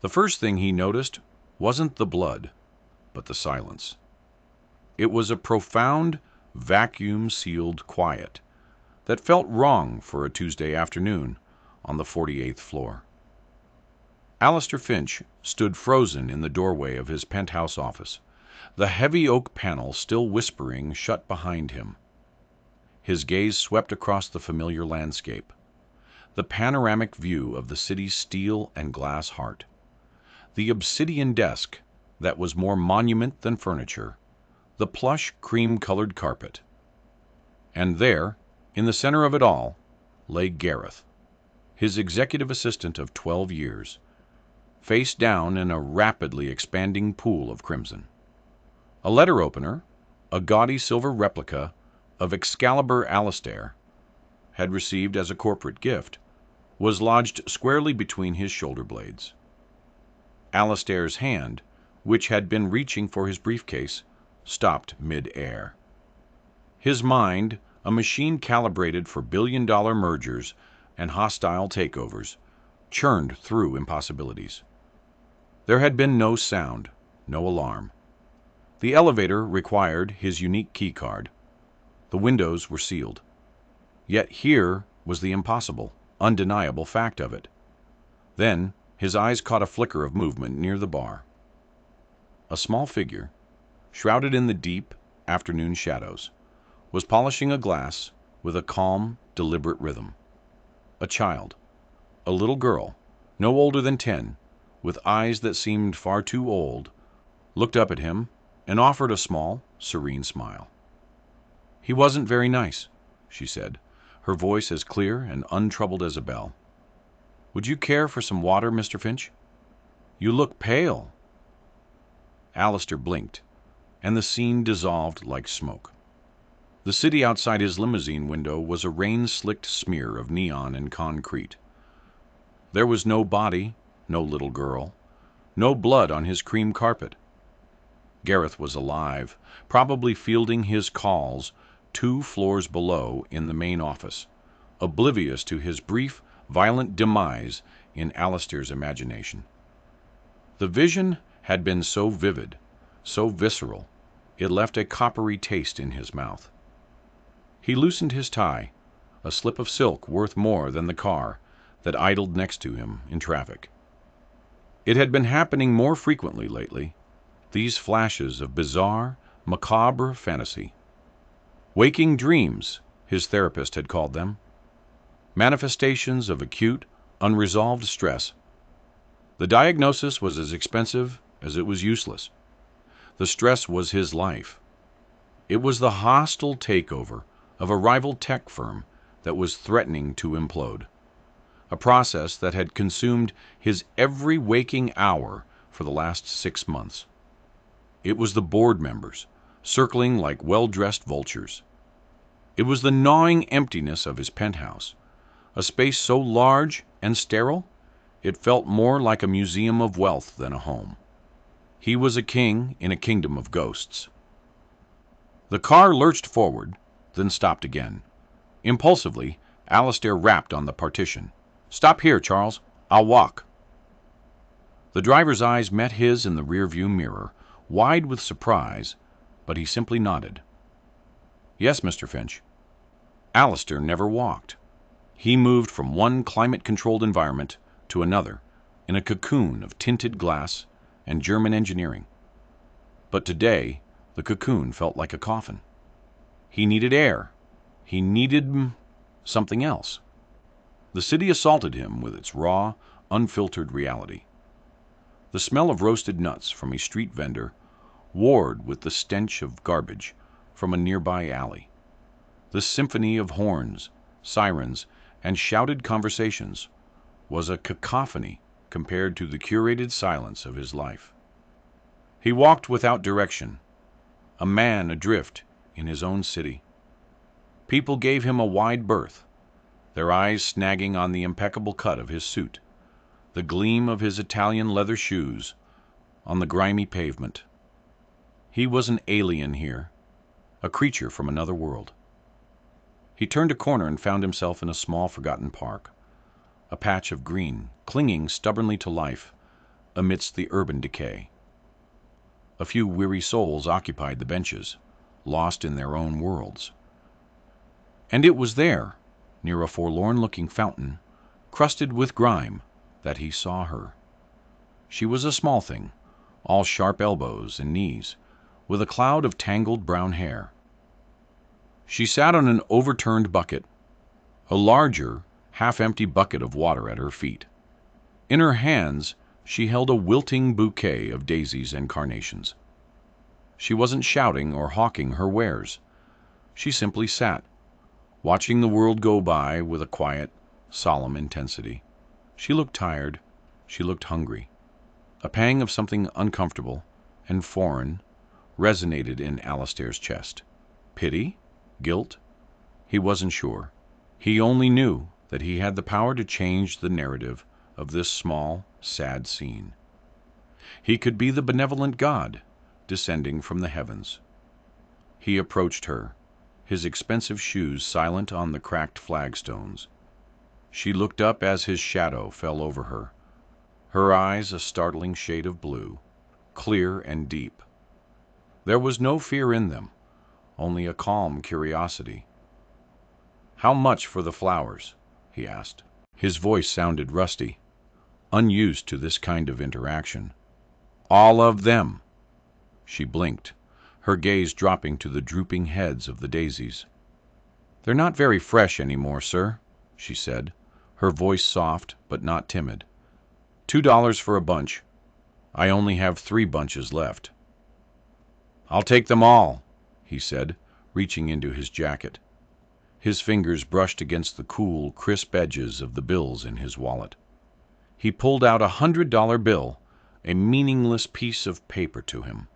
The first thing he noticed wasn't the blood, but the silence. It was a profound, vacuum-sealed quiet that felt wrong for a Tuesday afternoon on the 48th floor. Alistair Finch stood frozen in the doorway of his penthouse office, the heavy oak panel still whispering shut behind him. His gaze swept across the familiar landscape, the panoramic view of the city's steel and glass heart, the obsidian desk that was more monument than furniture, the plush cream-colored carpet. And there, in the center of it all, lay Gareth, his executive assistant of 12 years, face down in a rapidly expanding pool of crimson. A letter opener, a gaudy silver replica of Excalibur Alistair, had received as a corporate gift, was lodged squarely between his shoulder blades. Alistair's hand, which had been reaching for his briefcase, stopped mid-air. His mind, a machine calibrated for billion-dollar mergers and hostile takeovers, churned through impossibilities. There had been no sound, no alarm. The elevator required his unique keycard. The windows were sealed. Yet here was the impossible, undeniable fact of it. Then his eyes caught a flicker of movement near the bar. A small figure, shrouded in the deep afternoon shadows, was polishing a glass with a calm, deliberate rhythm. A child, a little girl, no older than 10, with eyes that seemed far too old, looked up at him and offered a small, serene smile. "He wasn't very nice," she said, her voice as clear and untroubled as a bell. "Would you care for some water, Mr. Finch? You look pale." Alistair blinked, and the scene dissolved like smoke. The city outside his limousine window was a rain-slicked smear of neon and concrete. There was no body, no little girl, no blood on his cream carpet. Gareth was alive, probably fielding his calls 2 floors below in the main office, oblivious to his brief, violent demise in Alistair's imagination. The vision had been so vivid, so visceral, it left a coppery taste in his mouth. He loosened his tie, a slip of silk worth more than the car that idled next to him in traffic. It had been happening more frequently lately, these flashes of bizarre, macabre fantasy. Waking dreams, his therapist had called them. Manifestations of acute, unresolved stress. The diagnosis was as expensive as it was useless. The stress was his life. It was the hostile takeover of a rival tech firm that was threatening to implode, a process that had consumed his every waking hour for the last 6 months. It was the board members, circling like well-dressed vultures. It was the gnawing emptiness of his penthouse, a space so large and sterile it felt more like a museum of wealth than a home. He was a king in a kingdom of ghosts. The car lurched forward, then stopped again. Impulsively, Alistair rapped on the partition. "Stop here, Charles. I'll walk." The driver's eyes met his in the rearview mirror, wide with surprise, but he simply nodded. "Yes, Mr. Finch." Alistair never walked. He moved from one climate-controlled environment to another in a cocoon of tinted glass and German engineering. But today, the cocoon felt like a coffin. He needed air. He needed something else. The city assaulted him with its raw, unfiltered reality. The smell of roasted nuts from a street vendor warred with the stench of garbage from a nearby alley. The symphony of horns, sirens, and shouted conversations was a cacophony compared to the curated silence of his life. He walked without direction, a man adrift in his own city. People gave him a wide berth, their eyes snagging on the impeccable cut of his suit, the gleam of his Italian leather shoes on the grimy pavement. He was an alien here, a creature from another world. He turned a corner and found himself in a small forgotten park, a patch of green clinging stubbornly to life amidst the urban decay. A few weary souls occupied the benches, lost in their own worlds. And it was there, near a forlorn-looking fountain, crusted with grime, that he saw her. She was a small thing, all sharp elbows and knees, with a cloud of tangled brown hair. She sat on an overturned bucket, a larger, half-empty bucket of water at her feet. In her hands, she held a wilting bouquet of daisies and carnations. She wasn't shouting or hawking her wares. She simply sat, watching the world go by with a quiet, solemn intensity. She looked tired. She looked hungry. A pang of something uncomfortable and foreign resonated in Alistair's chest. Pity? Guilt? He wasn't sure. He only knew that he had the power to change the narrative of this small, sad scene. He could be the benevolent God descending from the heavens. He approached her, his expensive shoes silent on the cracked flagstones. She looked up as his shadow fell over her, her eyes a startling shade of blue, clear and deep. There was no fear in them, only a calm curiosity. "How much for the flowers?" he asked. His voice sounded rusty, unused to this kind of interaction. "All of them." She blinked, her gaze dropping to the drooping heads of the daisies. "They're not very fresh anymore, sir," she said, her voice soft but not timid. $2 for a bunch. I only have 3 bunches left." "I'll take them all," he said, reaching into his jacket. His fingers brushed against the cool, crisp edges of the bills in his wallet. He pulled out a $100 bill, a meaningless piece of paper to him,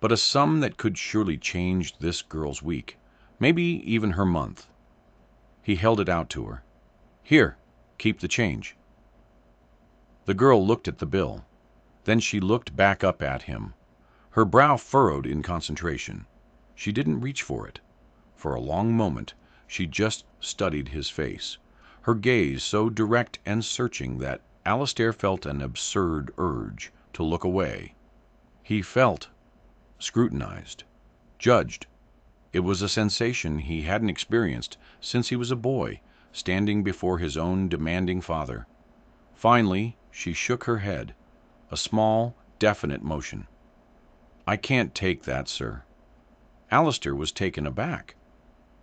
but a sum that could surely change this girl's week, maybe even her month. He held it out to her. "Here, keep the change." The girl looked at the bill. Then she looked back up at him, her brow furrowed in concentration. She didn't reach for it. For a long moment, she just studied his face, her gaze so direct and searching that Alistair felt an absurd urge to look away. He felt scrutinized, judged. It was a sensation he hadn't experienced since he was a boy, standing before his own demanding father. Finally, she shook her head, a small, definite motion. "I can't take that, sir." Alistair was taken aback.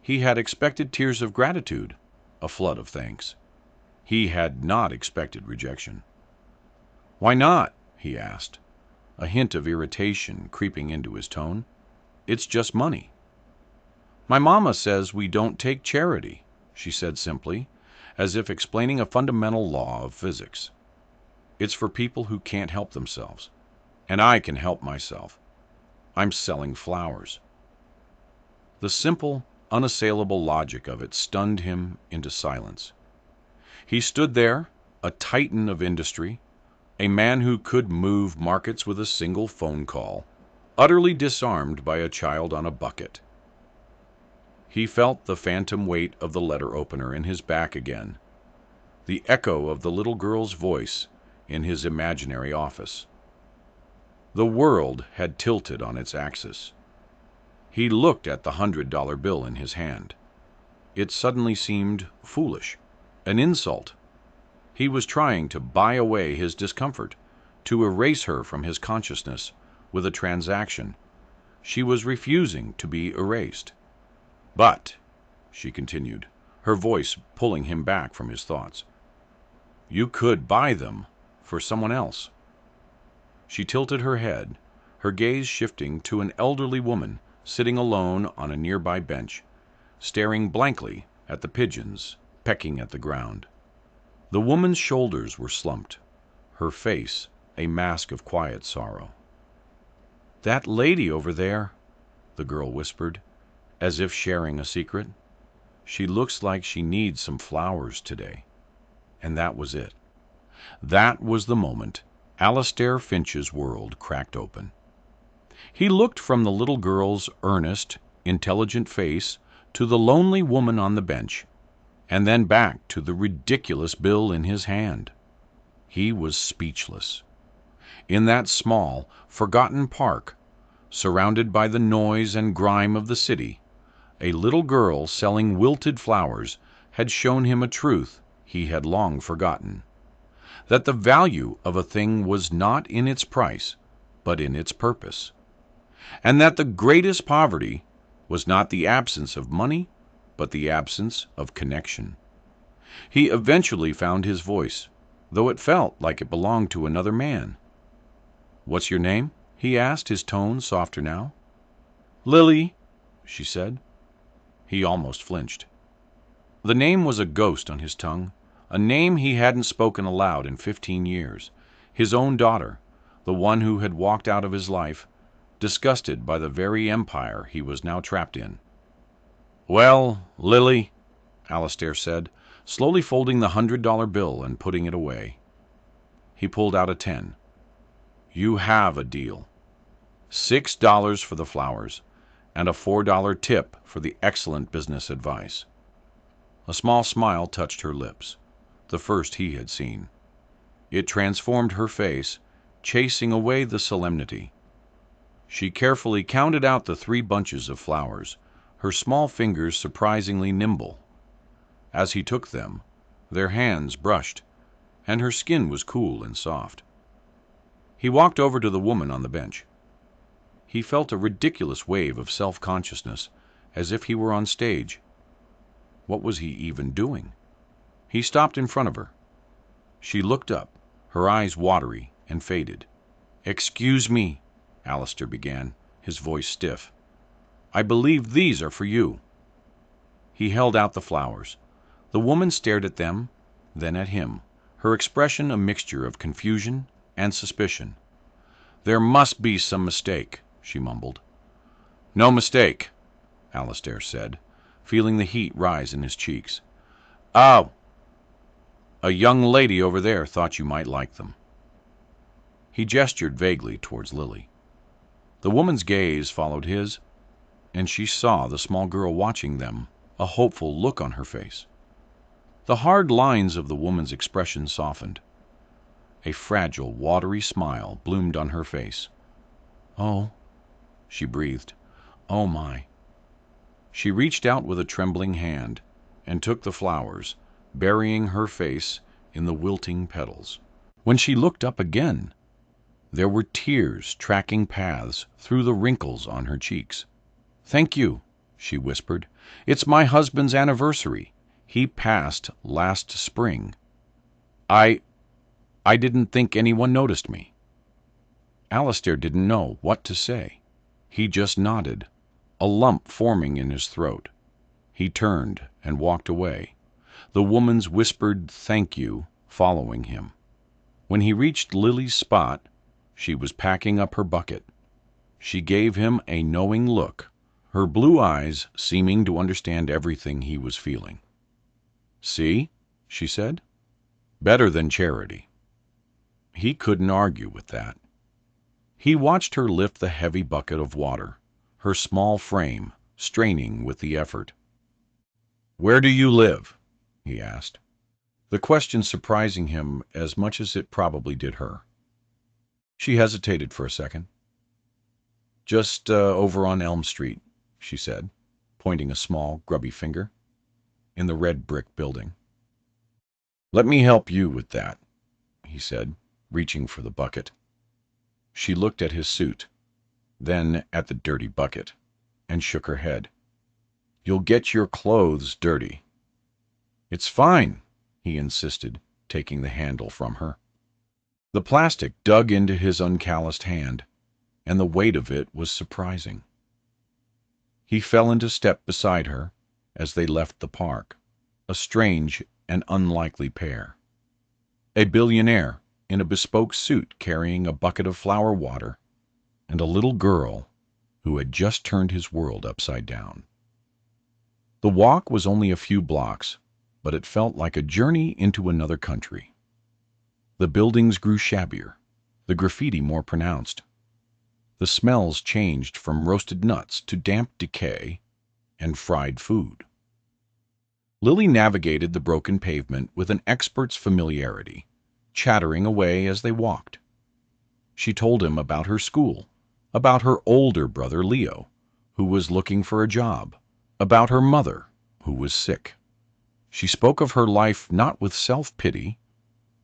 He had expected tears of gratitude, a flood of thanks. He had not expected rejection. "Why not?" he asked, a hint of irritation creeping into his tone. "It's just money." "My mama says we don't take charity," she said simply, as if explaining a fundamental law of physics. "It's for people who can't help themselves. And I can help myself. I'm selling flowers." The simple, unassailable logic of it stunned him into silence. He stood there, a titan of industry, a man who could move markets with a single phone call, utterly disarmed by a child on a bucket. He felt the phantom weight of the letter opener in his back again, the echo of the little girl's voice in his imaginary office. The world had tilted on its axis. He looked at the $100 bill in his hand. It suddenly seemed foolish, an insult. He was trying to buy away his discomfort, to erase her from his consciousness with a transaction. She was refusing to be erased. "But," she continued, her voice pulling him back from his thoughts, "you could buy them for someone else." She tilted her head, her gaze shifting to an elderly woman sitting alone on a nearby bench, staring blankly at the pigeons pecking at the ground. The woman's shoulders were slumped, her face a mask of quiet sorrow. "That lady over there," the girl whispered, as if sharing a secret. "She looks like she needs some flowers today." And that was it. That was the moment Alistair Finch's world cracked open. He looked from the little girl's earnest, intelligent face to the lonely woman on the bench, and then back to the ridiculous bill in his hand. He was speechless. In that small, forgotten park, surrounded by the noise and grime of the city, a little girl selling wilted flowers had shown him a truth he had long forgotten: that the value of a thing was not in its price, but in its purpose, and that the greatest poverty was not the absence of money, but the absence of connection. He eventually found his voice, though it felt like it belonged to another man. "What's your name?" he asked, his tone softer now. "Lily," she said. He almost flinched. The name was a ghost on his tongue, a name he hadn't spoken aloud in 15 years. His own daughter, the one who had walked out of his life, disgusted by the very empire he was now trapped in. "Well, Lily," Alistair said, slowly folding the $100 bill and putting it away. He pulled out a 10. "You have a deal. $6 for the flowers, and a $4 tip for the excellent business advice." A small smile touched her lips, the first he had seen. It transformed her face, chasing away the solemnity. She carefully counted out the 3 bunches of flowers, her small fingers surprisingly nimble. As he took them, their hands brushed, and her skin was cool and soft. He walked over to the woman on the bench. He felt a ridiculous wave of self-consciousness, as if he were on stage. What was he even doing? He stopped in front of her. She looked up, her eyes watery and faded. "Excuse me," Alistair began, his voice stiff. "I believe these are for you." He held out the flowers. The woman stared at them, then at him, her expression a mixture of confusion and suspicion. "There must be some mistake," she mumbled. "No mistake," Alistair said, feeling the heat rise in his cheeks. "Oh, a young lady over there thought you might like them." He gestured vaguely towards Lily. The woman's gaze followed his, and she saw the small girl watching them, a hopeful look on her face. The hard lines of the woman's expression softened. A fragile, watery smile bloomed on her face. "Oh," she breathed. "Oh, my." She reached out with a trembling hand and took the flowers, burying her face in the wilting petals. When she looked up again, there were tears tracking paths through the wrinkles on her cheeks. "Thank you," she whispered. "It's my husband's anniversary. He passed last spring. I didn't think anyone noticed me." Alistair didn't know what to say. He just nodded, a lump forming in his throat. He turned and walked away, the woman's whispered "thank you" following him. When he reached Lily's spot, she was packing up her bucket. She gave him a knowing look, her blue eyes seeming to understand everything he was feeling. "See?" she said. "Better than charity." He couldn't argue with that. He watched her lift the heavy bucket of water, her small frame straining with the effort. "Where do you live?" he asked, the question surprising him as much as it probably did her. She hesitated for a second. "Just over on Elm Street," she said, pointing a small, grubby finger, "in the red brick building." "Let me help you with that," he said, reaching for the bucket. She looked at his suit, then at the dirty bucket, and shook her head. "You'll get your clothes dirty." "It's fine," he insisted, taking the handle from her. The plastic dug into his uncalloused hand, and the weight of it was surprising. He fell into step beside her as they left the park, a strange and unlikely pair. A billionaire in a bespoke suit carrying a bucket of flower water, and a little girl who had just turned his world upside down. The walk was only a few blocks, but it felt like a journey into another country. The buildings grew shabbier, the graffiti more pronounced. The smells changed from roasted nuts to damp decay and fried food. Lily navigated the broken pavement with an expert's familiarity, chattering away as they walked. She told him about her school, about her older brother Leo, who was looking for a job, about her mother, who was sick. She spoke of her life not with self-pity,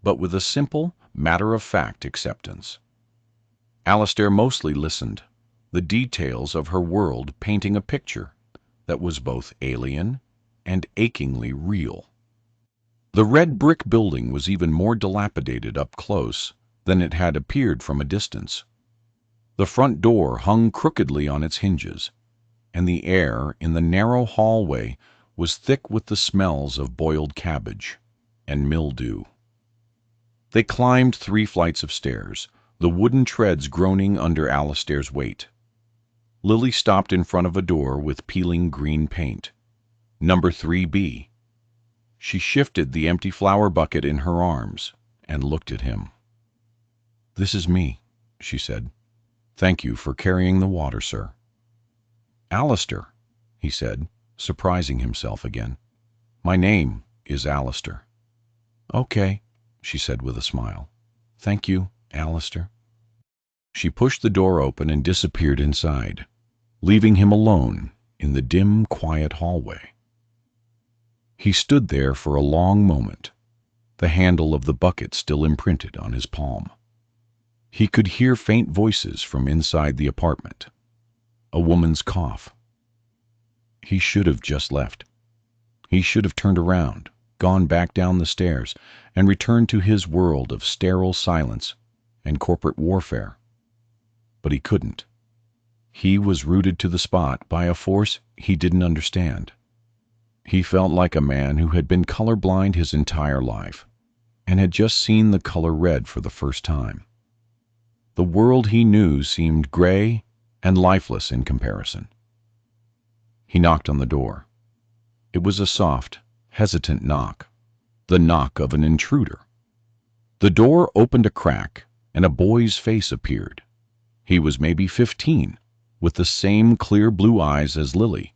but with a simple, matter-of-fact acceptance. Alistair mostly listened, the details of her world painting a picture that was both alien and achingly real. The red brick building was even more dilapidated up close than it had appeared from a distance. The front door hung crookedly on its hinges, and the air in the narrow hallway was thick with the smells of boiled cabbage and mildew. They climbed 3 flights of stairs, the wooden treads groaning under Alistair's weight. Lily stopped in front of a door with peeling green paint. Number 3B. She shifted the empty flower bucket in her arms and looked at him. "This is me," she said. "Thank you for carrying the water, sir." "Alistair," he said, surprising himself again. "My name is Alistair." "Okay," she said with a smile. "Thank you, Alistair." She pushed the door open and disappeared inside, leaving him alone in the dim, quiet hallway. He stood there for a long moment, the handle of the bucket still imprinted on his palm. He could hear faint voices from inside the apartment, a woman's cough. He should have just left. He should have turned around, gone back down the stairs, and returned to his world of sterile silence and corporate warfare. But he couldn't. He was rooted to the spot by a force he didn't understand. He felt like a man who had been colorblind his entire life and had just seen the color red for the first time. The world he knew seemed gray and lifeless in comparison. He knocked on the door. It was a soft, hesitant knock, the knock of an intruder. The door opened a crack, and a boy's face appeared. He was maybe 15, with the same clear blue eyes as Lily,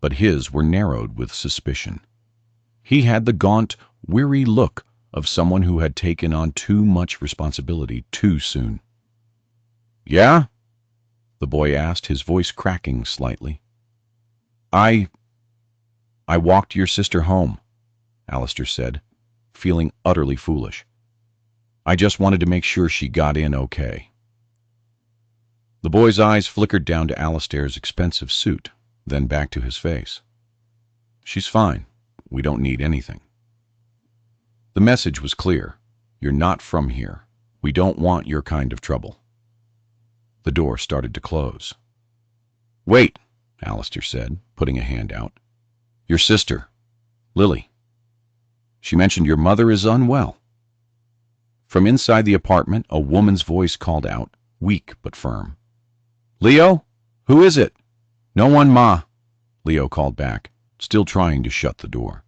but his were narrowed with suspicion. He had the gaunt, weary look of someone who had taken on too much responsibility too soon. "Yeah?" the boy asked, his voice cracking slightly. I walked your sister home," Alistair said, feeling utterly foolish. "I just wanted to make sure she got in okay." The boy's eyes flickered down to Alistair's expensive suit, then back to his face. "She's fine. We don't need anything." The message was clear. "You're not from here. We don't want your kind of trouble." The door started to close. "Wait," Alistair said, putting a hand out. "Your sister, Lily. She mentioned your mother is unwell." From inside the apartment, a woman's voice called out, weak but firm. "Leo? Who is it?" "No one, Ma," Leo called back, still trying to shut the door.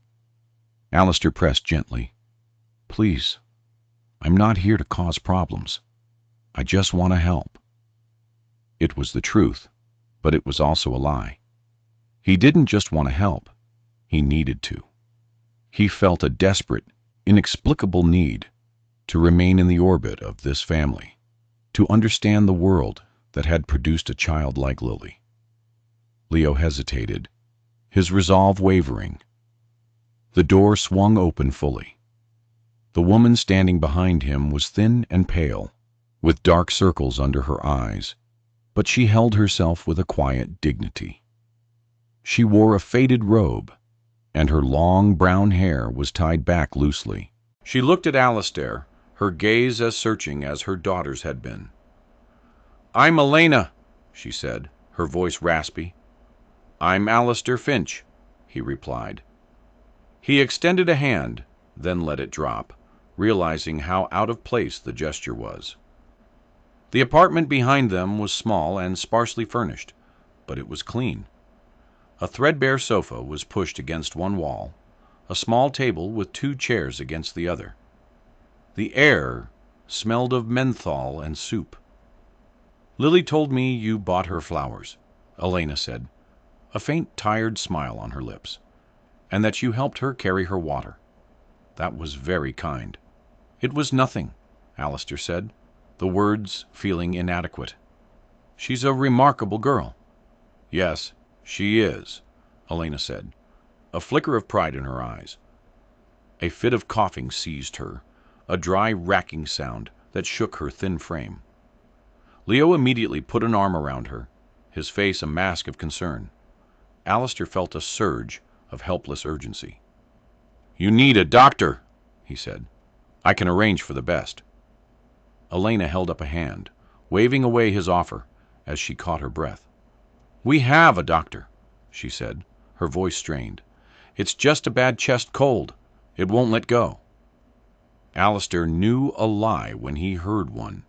Alistair pressed gently. "Please, I'm not here to cause problems. I just want to help." It was the truth, but it was also a lie. He didn't just want to help. He needed to. He felt a desperate, inexplicable need to remain in the orbit of this family, to understand the world that had produced a child like Lily. Leo hesitated, his resolve wavering. The door swung open fully. The woman standing behind him was thin and pale, with dark circles under her eyes, but she held herself with a quiet dignity. She wore a faded robe, and her long brown hair was tied back loosely. She looked at Alistair, her gaze as searching as her daughter's had been. "I'm Elena," she said, her voice raspy. "I'm Alistair Finch," he replied. He extended a hand, then let it drop, realizing how out of place the gesture was. The apartment behind them was small and sparsely furnished, but it was clean. A threadbare sofa was pushed against one wall, a small table with 2 chairs against the other. The air smelled of menthol and soup. "Lily told me you bought her flowers," Elena said, a faint tired smile on her lips, "and that you helped her carry her water. That was very kind." "It was nothing," Alistair said. the words feeling inadequate. "She's a remarkable girl." "Yes, she is," Elena said, a flicker of pride in her eyes. A fit of coughing seized her, a dry, racking sound that shook her thin frame. Leo immediately put an arm around her, his face a mask of concern. Alistair felt a surge of helpless urgency. "You need a doctor," he said. "I can arrange for the best." Elena held up a hand, waving away his offer as she caught her breath. "We have a doctor," she said, her voice strained. "It's just a bad chest cold. It won't let go." Alistair knew a lie when he heard one.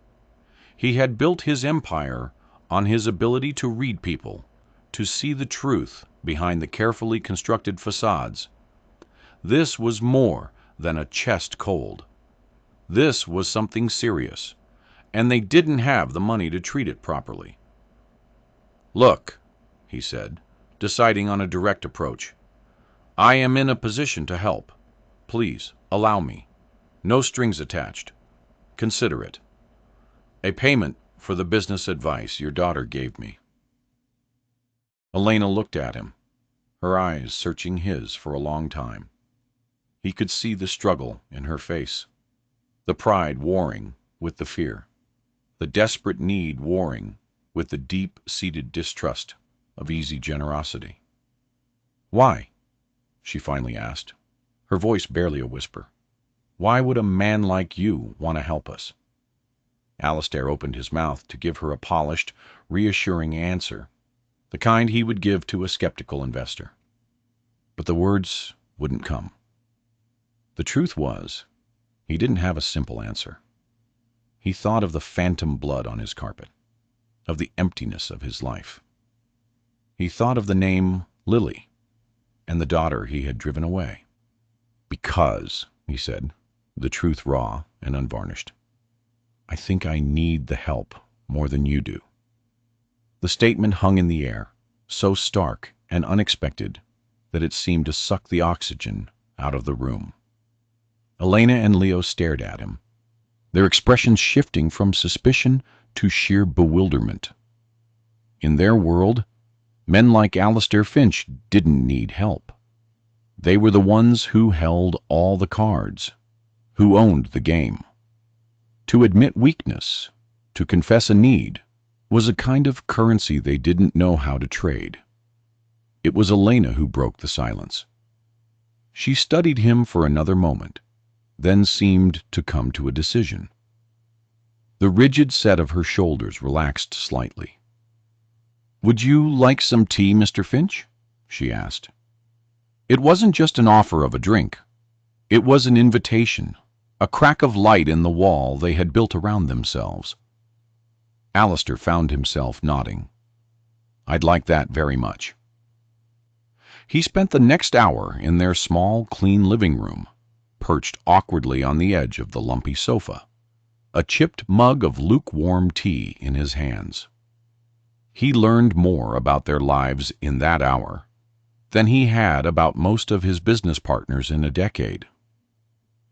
He had built his empire on his ability to read people, to see the truth behind the carefully constructed facades. This was more than a chest cold. This was something serious, and they didn't have the money to treat it properly. "Look," he said, deciding on a direct approach. "I am in a position to help. Please, allow me. No strings attached. Consider it. A payment for the business advice your daughter gave me." Elena looked at him, her eyes searching his for a long time. He could see the struggle in her face, the pride warring with the fear, the desperate need warring with the deep-seated distrust of easy generosity. "Why?" she finally asked, her voice barely a whisper. "Why would a man like you want to help us?" Alistair opened his mouth to give her a polished, reassuring answer, the kind he would give to a skeptical investor. But the words wouldn't come. The truth was, he didn't have a simple answer. He thought of the phantom blood on his carpet, of the emptiness of his life. He thought of the name Lily, and the daughter he had driven away. "Because," he said, the truth raw and unvarnished, "I think I need the help more than you do." The statement hung in the air, so stark and unexpected that it seemed to suck the oxygen out of the room. Elena and Leo stared at him, their expressions shifting from suspicion to sheer bewilderment. In their world, men like Alistair Finch didn't need help. They were the ones who held all the cards, who owned the game. To admit weakness, to confess a need, was a kind of currency they didn't know how to trade. It was Elena who broke the silence. She studied him for another moment, then seemed to come to a decision. The rigid set of her shoulders relaxed slightly. "Would you like some tea, Mr. Finch?" she asked. It wasn't just an offer of a drink. It was an invitation, a crack of light in the wall they had built around themselves. Alistair found himself nodding. "I'd like that very much." He spent the next hour in their small, clean living room, perched awkwardly on the edge of the lumpy sofa, a chipped mug of lukewarm tea in his hands. He learned more about their lives in that hour than he had about most of his business partners in a decade.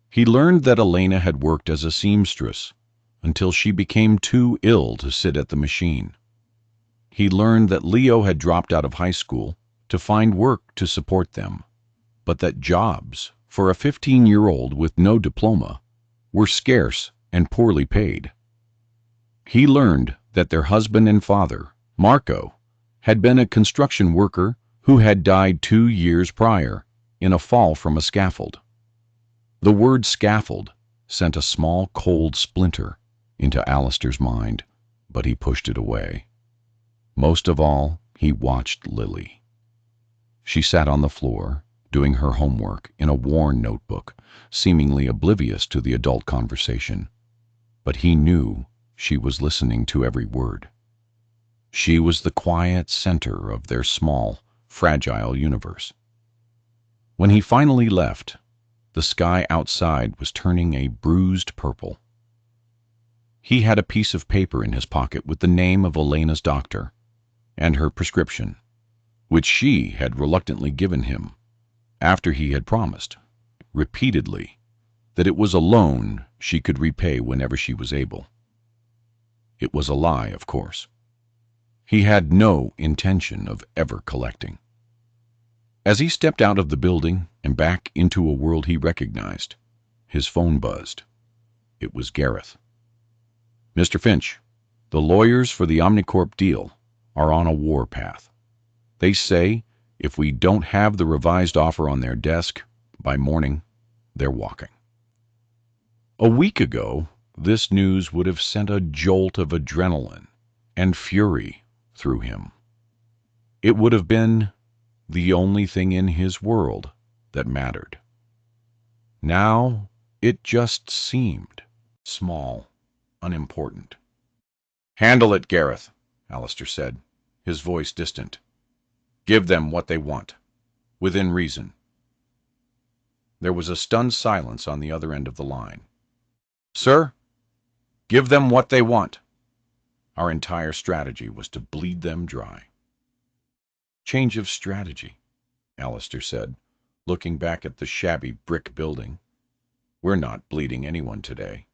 He learned that Elena had worked as a seamstress until she became too ill to sit at the machine. He learned that Leo had dropped out of high school to find work to support them, but that jobs for a 15-year-old with no diploma were scarce and poorly paid. He learned that their husband and father, Marco, had been a construction worker who had died 2 years prior in a fall from a scaffold. The word scaffold sent a small cold splinter into Alistair's mind, but he pushed it away. Most of all, he watched Lily. She sat on the floor, doing her homework in a worn notebook, seemingly oblivious to the adult conversation. But he knew she was listening to every word. She was the quiet center of their small, fragile universe. When he finally left, the sky outside was turning a bruised purple. He had a piece of paper in his pocket with the name of Elena's doctor and her prescription, which she had reluctantly given him after he had promised, repeatedly, that it was a loan she could repay whenever she was able. It was a lie, of course. He had no intention of ever collecting. As he stepped out of the building and back into a world he recognized, his phone buzzed. It was Gareth. "Mr. Finch, the lawyers for the Omnicorp deal are on a warpath. They say if we don't have the revised offer on their desk by morning, they're walking." A week ago, this news would have sent a jolt of adrenaline and fury through him. It would have been the only thing in his world that mattered. Now it just seemed small, unimportant. "Handle it, Gareth," Alistair said, his voice distant. "Give them what they want, within reason." There was a stunned silence on the other end of the line. "Sir, give them what they want. Our entire strategy was to bleed them dry." "Change of strategy," Alistair said, looking back at the shabby brick building. "We're not bleeding anyone today."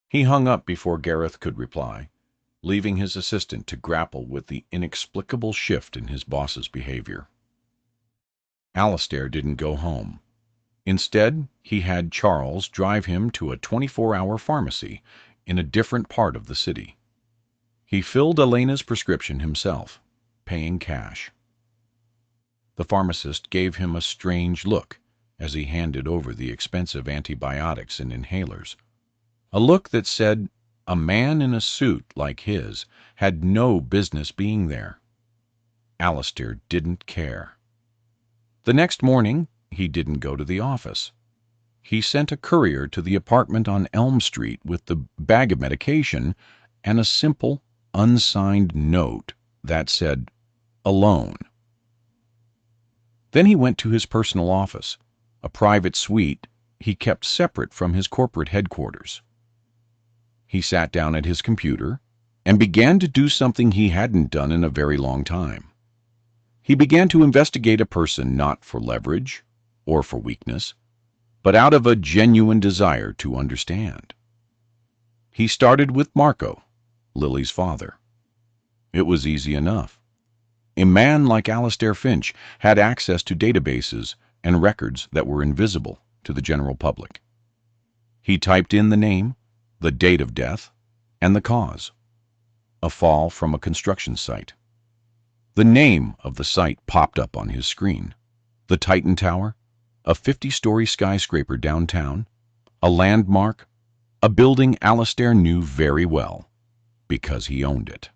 He hung up before Gareth could reply, leaving his assistant to grapple with the inexplicable shift in his boss's behavior. Alistair didn't go home. Instead, he had Charles drive him to a 24-hour pharmacy in a different part of the city. He filled Elena's prescription himself, paying cash. The pharmacist gave him a strange look as he handed over the expensive antibiotics and inhalers, a look that said a man in a suit like his had no business being there. Alistair didn't care. The next morning, he didn't go to the office. He sent a courier to the apartment on Elm Street with the bag of medication and a simple, unsigned note that said, "Alone." Then he went to his personal office, a private suite he kept separate from his corporate headquarters. He sat down at his computer and began to do something he hadn't done in a very long time. He began to investigate a person not for leverage or for weakness, but out of a genuine desire to understand. He started with Marco, Lily's father. It was easy enough. A man like Alistair Finch had access to databases and records that were invisible to the general public. He typed in the name, the date of death, and the cause: a fall from a construction site. The name of the site popped up on his screen: the Titan Tower, a 50-story skyscraper downtown, a landmark, a building Alistair knew very well, because he owned it.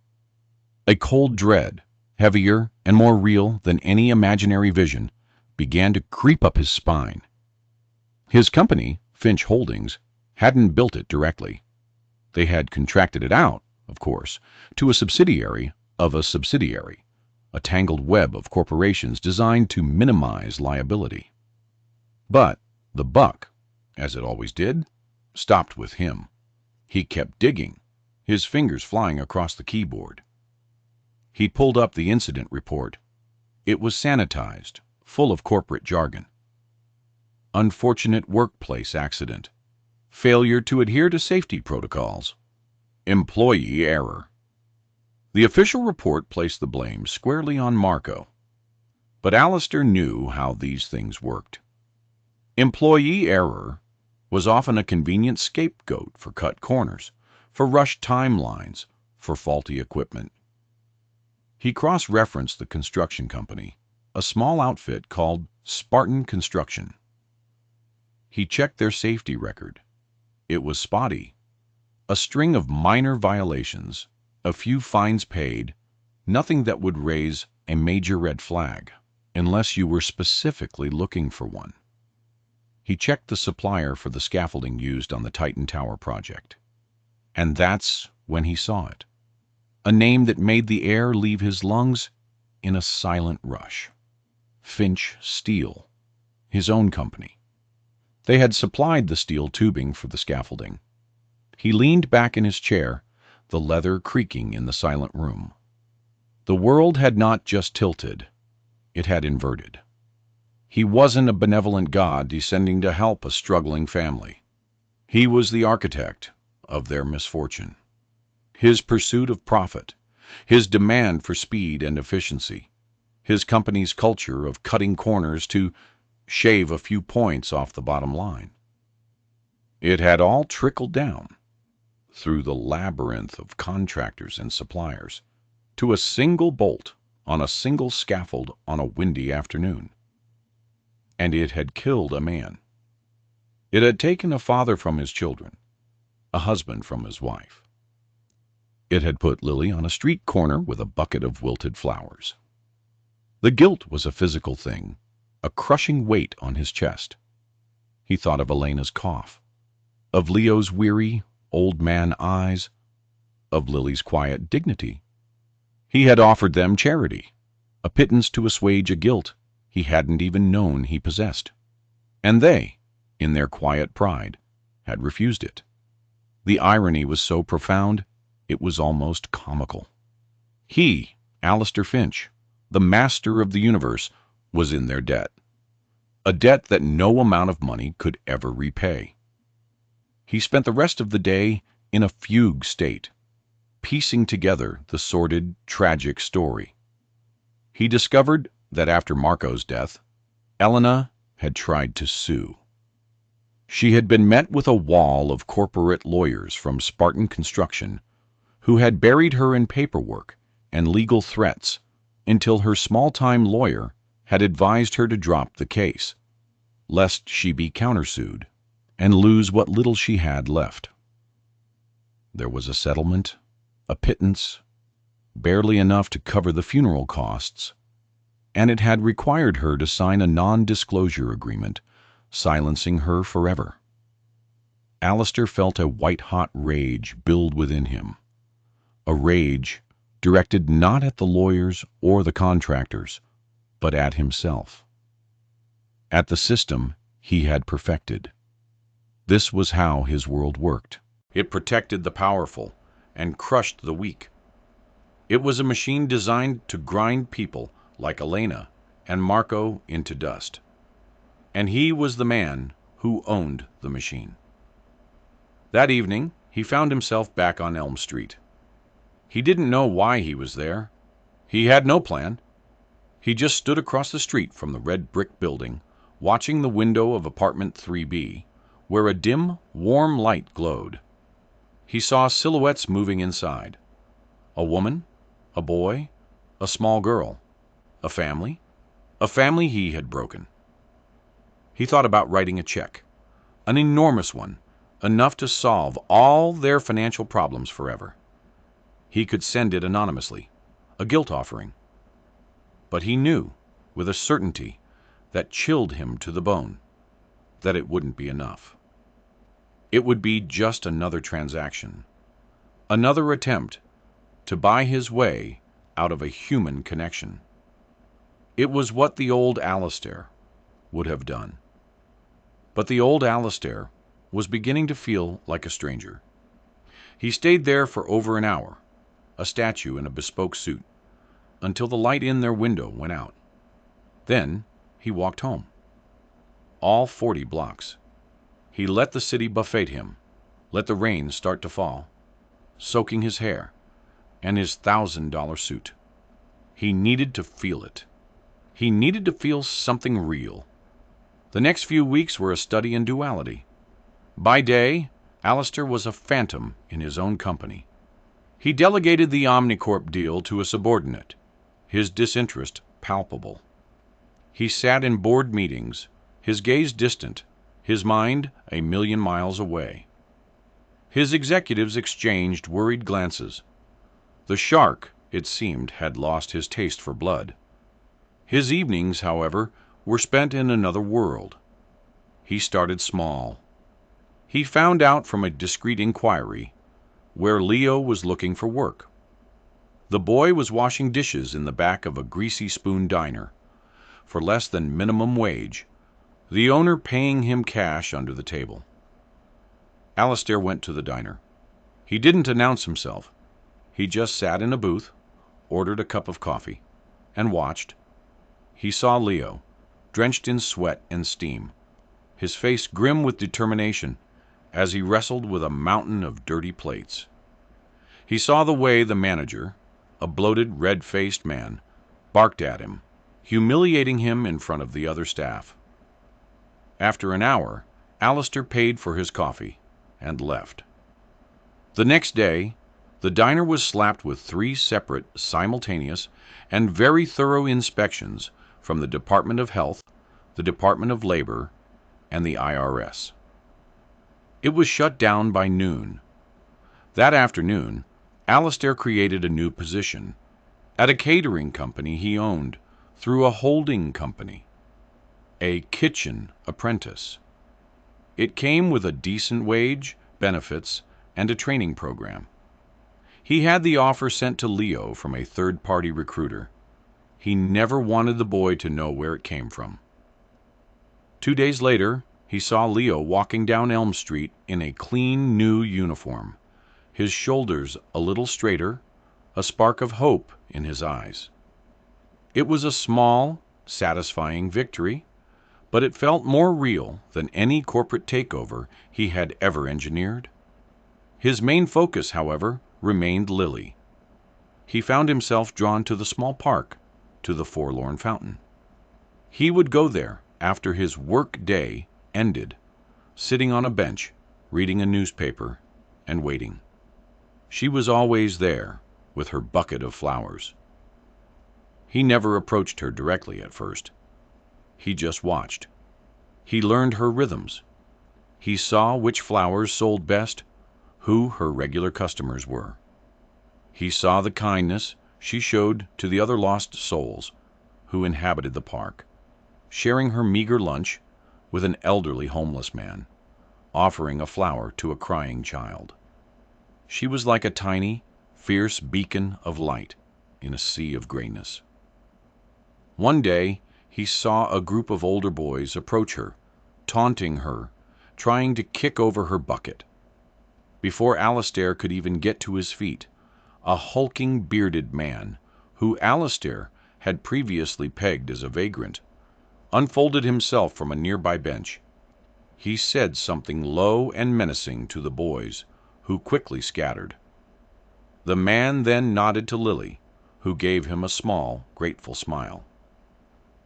A cold dread, heavier and more real than any imaginary vision, began to creep up his spine. His company, Finch Holdings, hadn't built it directly. They had contracted it out, of course, to a subsidiary of a subsidiary, a tangled web of corporations designed to minimize liability. But the buck, as it always did, stopped with him. He kept digging, his fingers flying across the keyboard. He pulled up the incident report. It was sanitized, full of corporate jargon. Unfortunate workplace accident. Failure to adhere to safety protocols. Employee error. The official report placed the blame squarely on Marco. But Alistair knew how these things worked. Employee error was often a convenient scapegoat for cut corners, for rushed timelines, for faulty equipment. He cross-referenced the construction company, a small outfit called Spartan Construction. He checked their safety record. It was spotty. A string of minor violations, a few fines paid, nothing that would raise a major red flag, unless you were specifically looking for one. He checked the supplier for the scaffolding used on the Titan Tower project. And that's when he saw it. A name that made the air leave his lungs in a silent rush. Finch Steel, his own company. They had supplied the steel tubing for the scaffolding. He leaned back in his chair, the leather creaking in the silent room. The world had not just tilted, it had inverted. He wasn't a benevolent god descending to help a struggling family. He was the architect of their misfortune. His pursuit of profit, his demand for speed and efficiency, his company's culture of cutting corners to shave a few points off the bottom line. It had all trickled down through the labyrinth of contractors and suppliers to a single bolt on a single scaffold on a windy afternoon. And it had killed a man. It had taken a father from his children, a husband from his wife. It had put Lily on a street corner with a bucket of wilted flowers. The guilt was a physical thing, a crushing weight on his chest. He thought of Elena's cough, of Leo's weary, old man eyes, of Lily's quiet dignity. He had offered them charity, a pittance to assuage a guilt he hadn't even known he possessed. And they, in their quiet pride, had refused it. The irony was so profound, it was almost comical. He, Alistair Finch, the master of the universe, was in their debt. A debt that no amount of money could ever repay. He spent the rest of the day in a fugue state, piecing together the sordid, tragic story. He discovered that after Marco's death, Elena had tried to sue. She had been met with a wall of corporate lawyers from Spartan Construction who had buried her in paperwork and legal threats until her small-time lawyer had advised her to drop the case, lest she be countersued and lose what little she had left. There was a settlement, a pittance, barely enough to cover the funeral costs, and it had required her to sign a non-disclosure agreement, silencing her forever. Alistair felt a white-hot rage build within him, a rage directed not at the lawyers or the contractors, but at himself, at the system he had perfected. This was how his world worked. It protected the powerful and crushed the weak. It was a machine designed to grind people like Elena and Marco into dust. And he was the man who owned the machine. That evening, he found himself back on Elm Street. He didn't know why he was there. He had no plan. He just stood across the street from the red brick building, watching the window of apartment 3B, where a dim, warm light glowed. He saw silhouettes moving inside. A woman, a boy, a small girl, a family he had broken. He thought about writing a check, an enormous one, enough to solve all their financial problems forever. He could send it anonymously, a guilt offering. But he knew, with a certainty that chilled him to the bone, that it wouldn't be enough. It would be just another transaction, another attempt to buy his way out of a human connection. It was what the old Alistair would have done. But the old Alistair was beginning to feel like a stranger. He stayed there for over an hour, a statue in a bespoke suit, until the light in their window went out. Then he walked home. All 40 blocks. He let the city buffet him, let the rain start to fall, soaking his hair and his $1,000 suit. He needed to feel it. He needed to feel something real. The next few weeks were a study in duality. By day, Alistair was a phantom in his own company. He delegated the Omnicorp deal to a subordinate, his disinterest palpable. He sat in board meetings, his gaze distant, his mind a million miles away. His executives exchanged worried glances. The shark, it seemed, had lost his taste for blood. His evenings, however, were spent in another world. He started small. He found out from a discreet inquiry where Leo was looking for work. The boy was washing dishes in the back of a greasy spoon diner, for less than minimum wage, the owner paying him cash under the table. Alistair went to the diner. He didn't announce himself. He just sat in a booth, ordered a cup of coffee, and watched. He saw Leo, drenched in sweat and steam, his face grim with determination, as he wrestled with a mountain of dirty plates. He saw the way the manager, a bloated, red-faced man, barked at him, humiliating him in front of the other staff. After an hour, Alistair paid for his coffee and left. The next day, the diner was slapped with 3 separate, simultaneous, and very thorough inspections from the Department of Health, the Department of Labor, and the IRS. It was shut down by noon. That afternoon, Alistair created a new position at a catering company he owned through a holding company, a kitchen apprentice. It came with a decent wage, benefits, and a training program. He had the offer sent to Leo from a third-party recruiter. He never wanted the boy to know where it came from. 2 days later, he saw Leo walking down Elm Street in a clean new uniform, his shoulders a little straighter, a spark of hope in his eyes. It was a small, satisfying victory, but it felt more real than any corporate takeover he had ever engineered. His main focus, however, remained Lily. He found himself drawn to the small park, to the forlorn fountain. He would go there after his work day ended, sitting on a bench, reading a newspaper, and waiting. She was always there, with her bucket of flowers. He never approached her directly at first. He just watched. He learned her rhythms. He saw which flowers sold best, who her regular customers were. He saw the kindness she showed to the other lost souls who inhabited the park, sharing her meager lunch with an elderly homeless man, offering a flower to a crying child. She was like a tiny, fierce beacon of light in a sea of grayness. One day, he saw a group of older boys approach her, taunting her, trying to kick over her bucket. Before Alistair could even get to his feet, a hulking, bearded man, who Alistair had previously pegged as a vagrant, unfolded himself from a nearby bench. He said something low and menacing to the boys, who quickly scattered. The man then nodded to Lily, who gave him a small, grateful smile.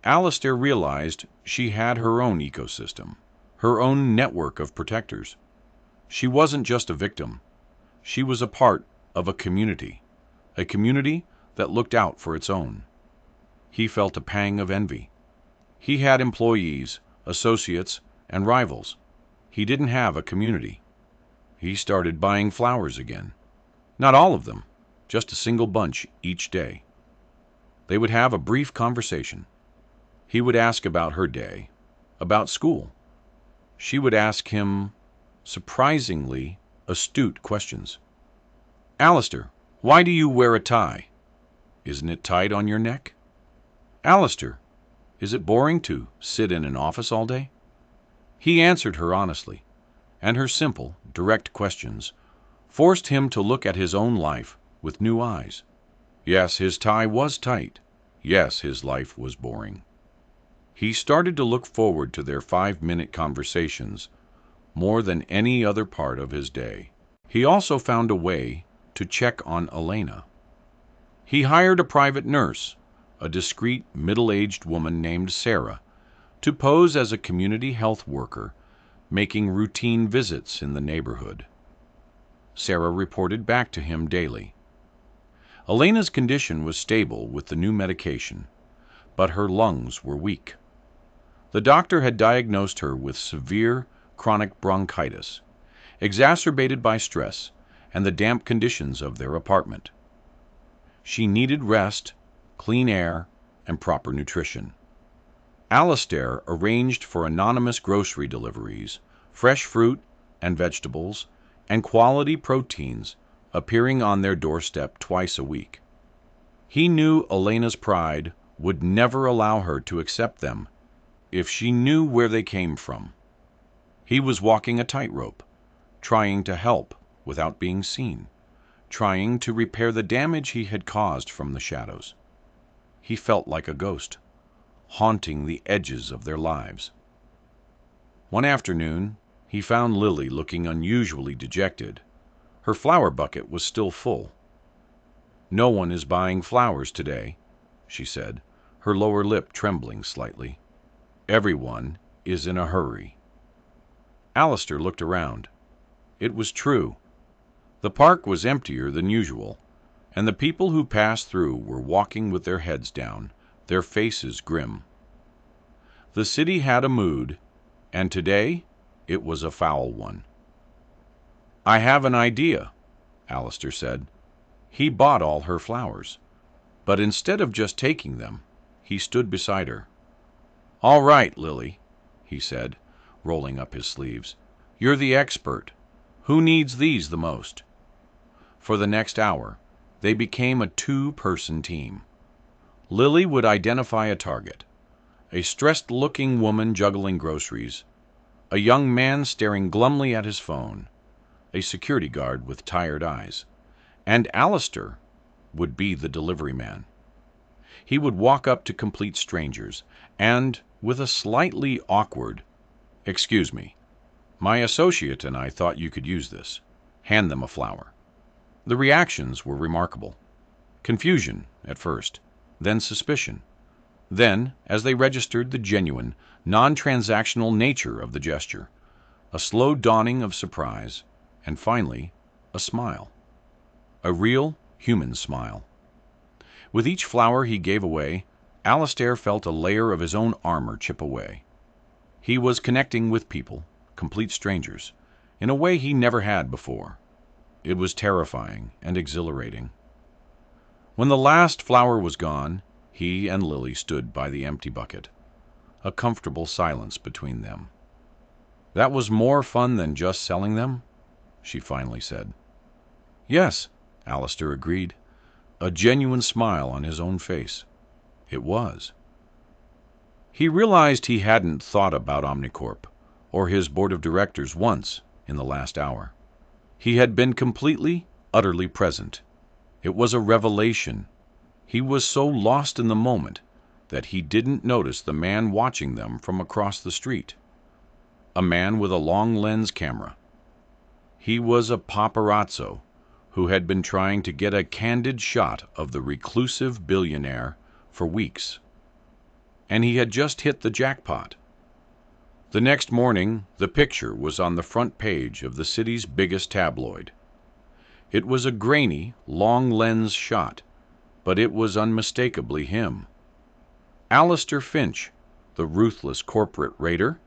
Alistair realized she had her own ecosystem, her own network of protectors. She wasn't just a victim. She was a part of a community that looked out for its own. He felt a pang of envy. He had employees, associates, and rivals. He didn't have a community. He started buying flowers again. Not all of them, just a single bunch each day. They would have a brief conversation. He would ask about her day, about school. She would ask him surprisingly astute questions. Alistair, why do you wear a tie? Isn't it tight on your neck? Alistair, is it boring to sit in an office all day? He answered her honestly, and her simple, direct questions forced him to look at his own life with new eyes. Yes, his tie was tight. Yes, his life was boring. He started to look forward to their 5-minute conversations more than any other part of his day. He also found a way to check on Elena. He hired a private nurse, a discreet, middle-aged woman named Sarah, to pose as a community health worker, making routine visits in the neighborhood. Sarah reported back to him daily. Elena's condition was stable with the new medication, but her lungs were weak. The doctor had diagnosed her with severe chronic bronchitis, exacerbated by stress and the damp conditions of their apartment. She needed rest, clean air, and proper nutrition. Alistair arranged for anonymous grocery deliveries, fresh fruit and vegetables, and quality proteins appearing on their doorstep twice a week. He knew Elena's pride would never allow her to accept them if she knew where they came from. He was walking a tightrope, trying to help without being seen, trying to repair the damage he had caused from the shadows. He felt like a ghost, haunting the edges of their lives. One afternoon, he found Lily looking unusually dejected, Her flower bucket was still full. "No one is buying flowers today," she said, her lower lip trembling slightly. "Everyone is in a hurry." Alistair looked around. It was true. The park was emptier than usual, and the people who passed through were walking with their heads down, their faces grim. The city had a mood, and today it was a foul one. "I have an idea," Alistair said. He bought all her flowers, but instead of just taking them, he stood beside her. "All right, Lily," he said, rolling up his sleeves. "You're the expert. Who needs these the most?" For the next hour, they became a two-person team. Lily would identify a target: a stressed-looking woman juggling groceries, a young man staring glumly at his phone, a security guard with tired eyes, and Alistair would be the delivery man. He would walk up to complete strangers and, with a slightly awkward, "Excuse me, my associate and I thought you could use this," hand them a flower. The reactions were remarkable. Confusion at first, then suspicion. Then, as they registered the genuine, non-transactional nature of the gesture, a slow dawning of surprise, and finally, a smile. A real, human smile. With each flower he gave away, Alistair felt a layer of his own armor chip away. He was connecting with people, complete strangers, in a way he never had before. It was terrifying and exhilarating. When the last flower was gone, he and Lily stood by the empty bucket, a comfortable silence between them. "That was more fun than just selling them?" she finally said. "Yes," Alistair agreed, a genuine smile on his own face. It was. He realized he hadn't thought about Omnicorp or his board of directors once in the last hour. He had been completely, utterly present. It was a revelation. He was so lost in the moment that he didn't notice the man watching them from across the street. A man with a long lens camera. He was a paparazzo who had been trying to get a candid shot of the reclusive billionaire for weeks. And he had just hit the jackpot. The next morning, the picture was on the front page of the city's biggest tabloid. It was a grainy, long-lens shot, but it was unmistakably him. Alistair Finch, the ruthless corporate raider,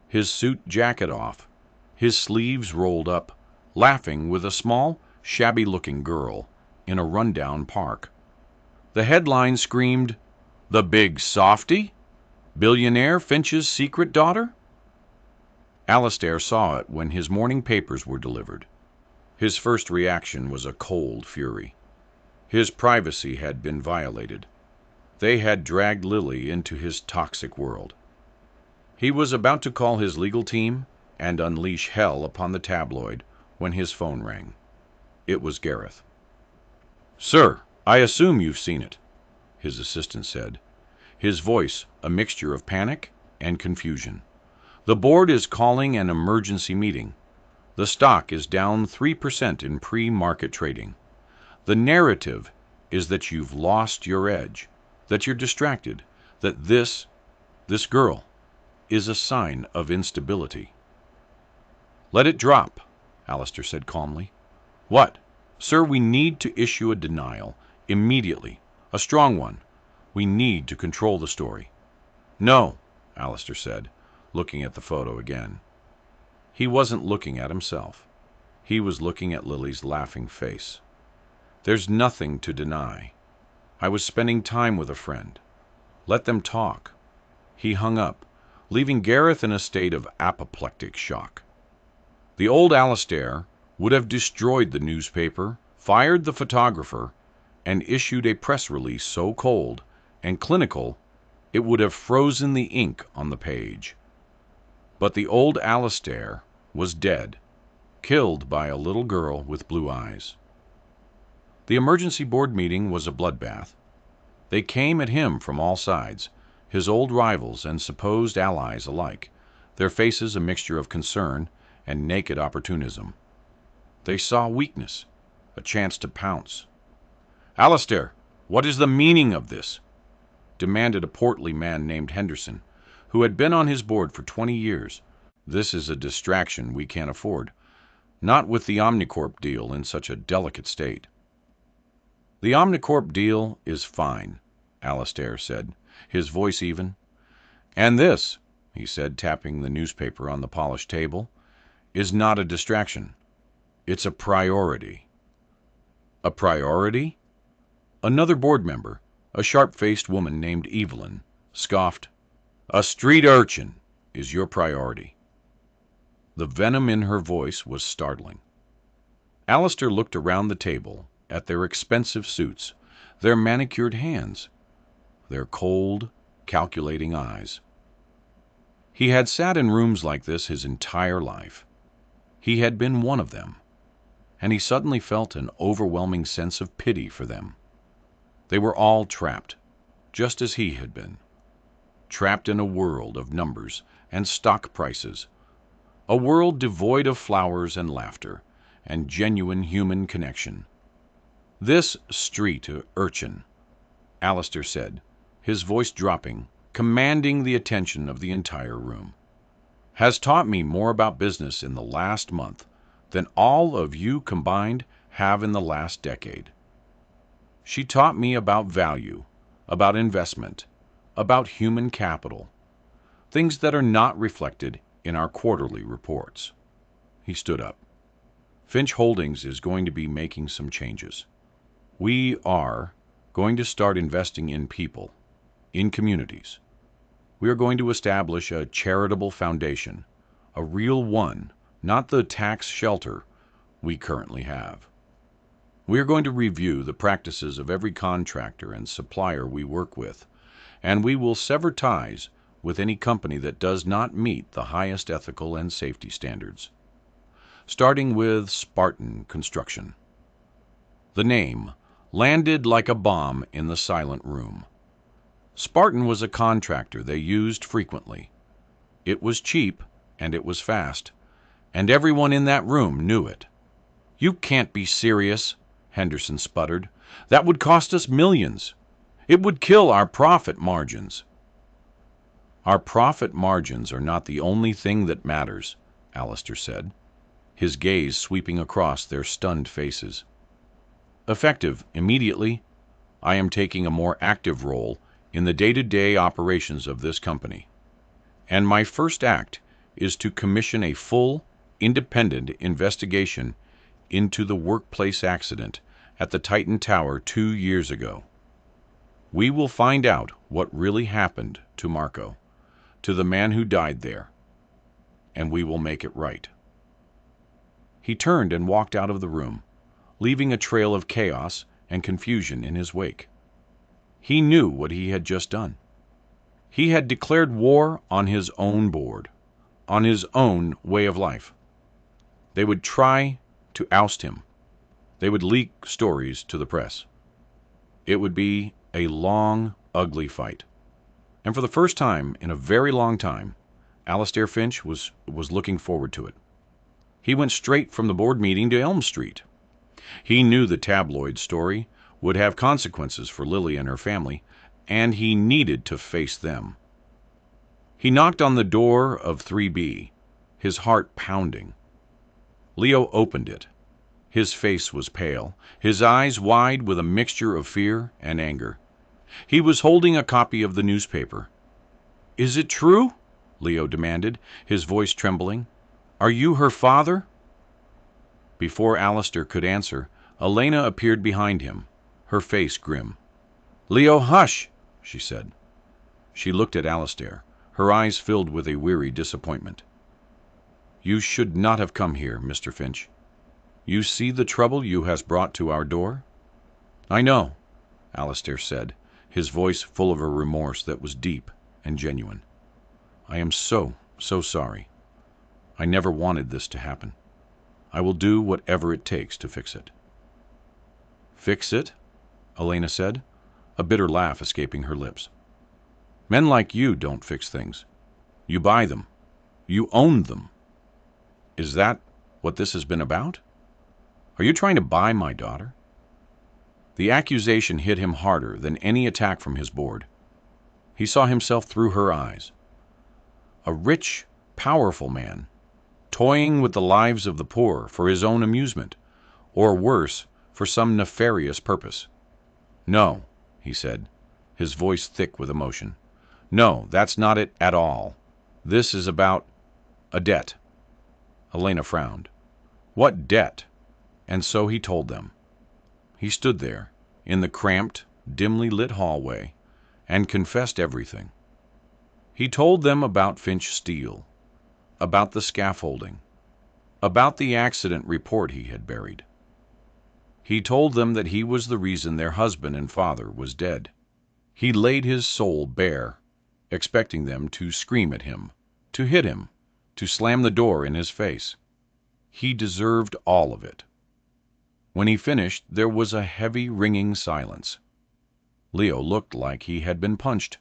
his suit jacket off, his sleeves rolled up, laughing with a small, shabby-looking girl in a rundown park. The headline screamed, "The Big Softy? Billionaire Finch's secret daughter?" Alistair saw it when his morning papers were delivered. His first reaction was a cold fury. His privacy had been violated. They had dragged Lily into his toxic world. He was about to call his legal team and unleash hell upon the tabloid when his phone rang. It was Gareth. "Sir, I assume you've seen it," his assistant said, his voice a mixture of panic and confusion. "The board is calling an emergency meeting. The stock is down 3% in pre-market trading. The narrative is that you've lost your edge, that you're distracted, that this girl is a sign of instability." "Let it drop," Alistair said calmly. "What? Sir, we need to issue a denial, immediately, a strong one. We need to control the story." "No," Alistair said, looking at the photo again. He wasn't looking at himself. He was looking at Lily's laughing face. "There's nothing to deny. I was spending time with a friend. Let them talk." He hung up, leaving Gareth in a state of apoplectic shock. The old Alistair would have destroyed the newspaper, fired the photographer, and issued a press release so cold and clinical it would have frozen the ink on the page. But the old Alistair was dead, killed by a little girl with blue eyes. The emergency board meeting was a bloodbath. They came at him from all sides, his old rivals and supposed allies alike, their faces a mixture of concern and naked opportunism. They saw weakness, a chance to pounce. "Alistair, what is the meaning of this?" demanded a portly man named Henderson, who had been on his board for 20 years. "This is a distraction we can't afford, not with the Omnicorp deal in such a delicate state." "The Omnicorp deal is fine," Alistair said, his voice even. "And this," he said, tapping the newspaper on the polished table, "is not a distraction. It's a priority." "A priority?" Another board member, a sharp-faced woman named Evelyn, scoffed. "A street urchin is your priority." The venom in her voice was startling. Alistair looked around the table at their expensive suits, their manicured hands, their cold, calculating eyes. He had sat in rooms like this his entire life. He had been one of them, and he suddenly felt an overwhelming sense of pity for them. They were all trapped, just as he had been, trapped in a world of numbers and stock prices, a world devoid of flowers and laughter and genuine human connection. "This street urchin," Alistair said, his voice dropping, commanding the attention of the entire room, "has taught me more about business in the last month than all of you combined have in the last decade. She taught me about value, about investment, about human capital, things that are not reflected in our quarterly reports." He stood up. "Finch Holdings is going to be making some changes. We are going to start investing in people, in communities. We are going to establish a charitable foundation, a real one, not the tax shelter we currently have. We are going to review the practices of every contractor and supplier we work with, and we will sever ties with any company that does not meet the highest ethical and safety standards, starting with Spartan Construction." The name landed like a bomb in the silent room. Spartan was a contractor they used frequently. It was cheap, and it was fast, and everyone in that room knew it. "You can't be serious," Henderson sputtered. "That would cost us millions. It would kill our profit margins." "Our profit margins are not the only thing that matters," Alistair said, his gaze sweeping across their stunned faces. "Effective immediately, I am taking a more active role in the day-to-day operations of this company, and my first act is to commission a full, independent investigation into the workplace accident at the Titan Tower 2 years ago. We will find out what really happened to Marco, to the man who died there, and we will make it right." He turned and walked out of the room, leaving a trail of chaos and confusion in his wake. He knew what he had just done. He had declared war on his own board, on his own way of life. They would try to oust him. They would leak stories to the press. It would be a long, ugly fight. And for the first time in a very long time, Alistair Finch was looking forward to it. He went straight from the board meeting to Elm Street. He knew the tabloid story would have consequences for Lily and her family, and he needed to face them. He knocked on the door of 3B, his heart pounding. Leo opened it. His face was pale, his eyes wide with a mixture of fear and anger. He was holding a copy of the newspaper. "Is it true?" Leo demanded, his voice trembling. "Are you her father?" Before Alistair could answer, Elena appeared behind him, her face grim. "Leo, hush," she said. She looked at Alistair, her eyes filled with a weary disappointment. "You should not have come here, Mr. Finch. You see the trouble you has brought to our door?" "I know," Alistair said, his voice full of a remorse that was deep and genuine. "I am so sorry. I never wanted this to happen. I will do whatever it takes to fix it." "Fix it?" Elena said, a bitter laugh escaping her lips. "Men like you don't fix things. You buy them. You own them. Is that what this has been about?" Are you trying to buy my daughter?" The accusation hit him harder than any attack from his board. He saw himself through her eyes. A rich, powerful man, toying with the lives of the poor for his own amusement, or worse, for some nefarious purpose. "No," he said, his voice thick with emotion. "No, that's not it at all. This is about a debt." Elena frowned. What debt? And so he told them. He stood there, in the cramped, dimly lit hallway, and confessed everything. He told them about Finch Steel, about the scaffolding, about the accident report he had buried. He told them that he was the reason their husband and father was dead. He laid his soul bare, expecting them to scream at him, to hit him, to slam the door in his face. He deserved all of it. When he finished, there was a heavy, ringing silence. Leo looked like he had been punched,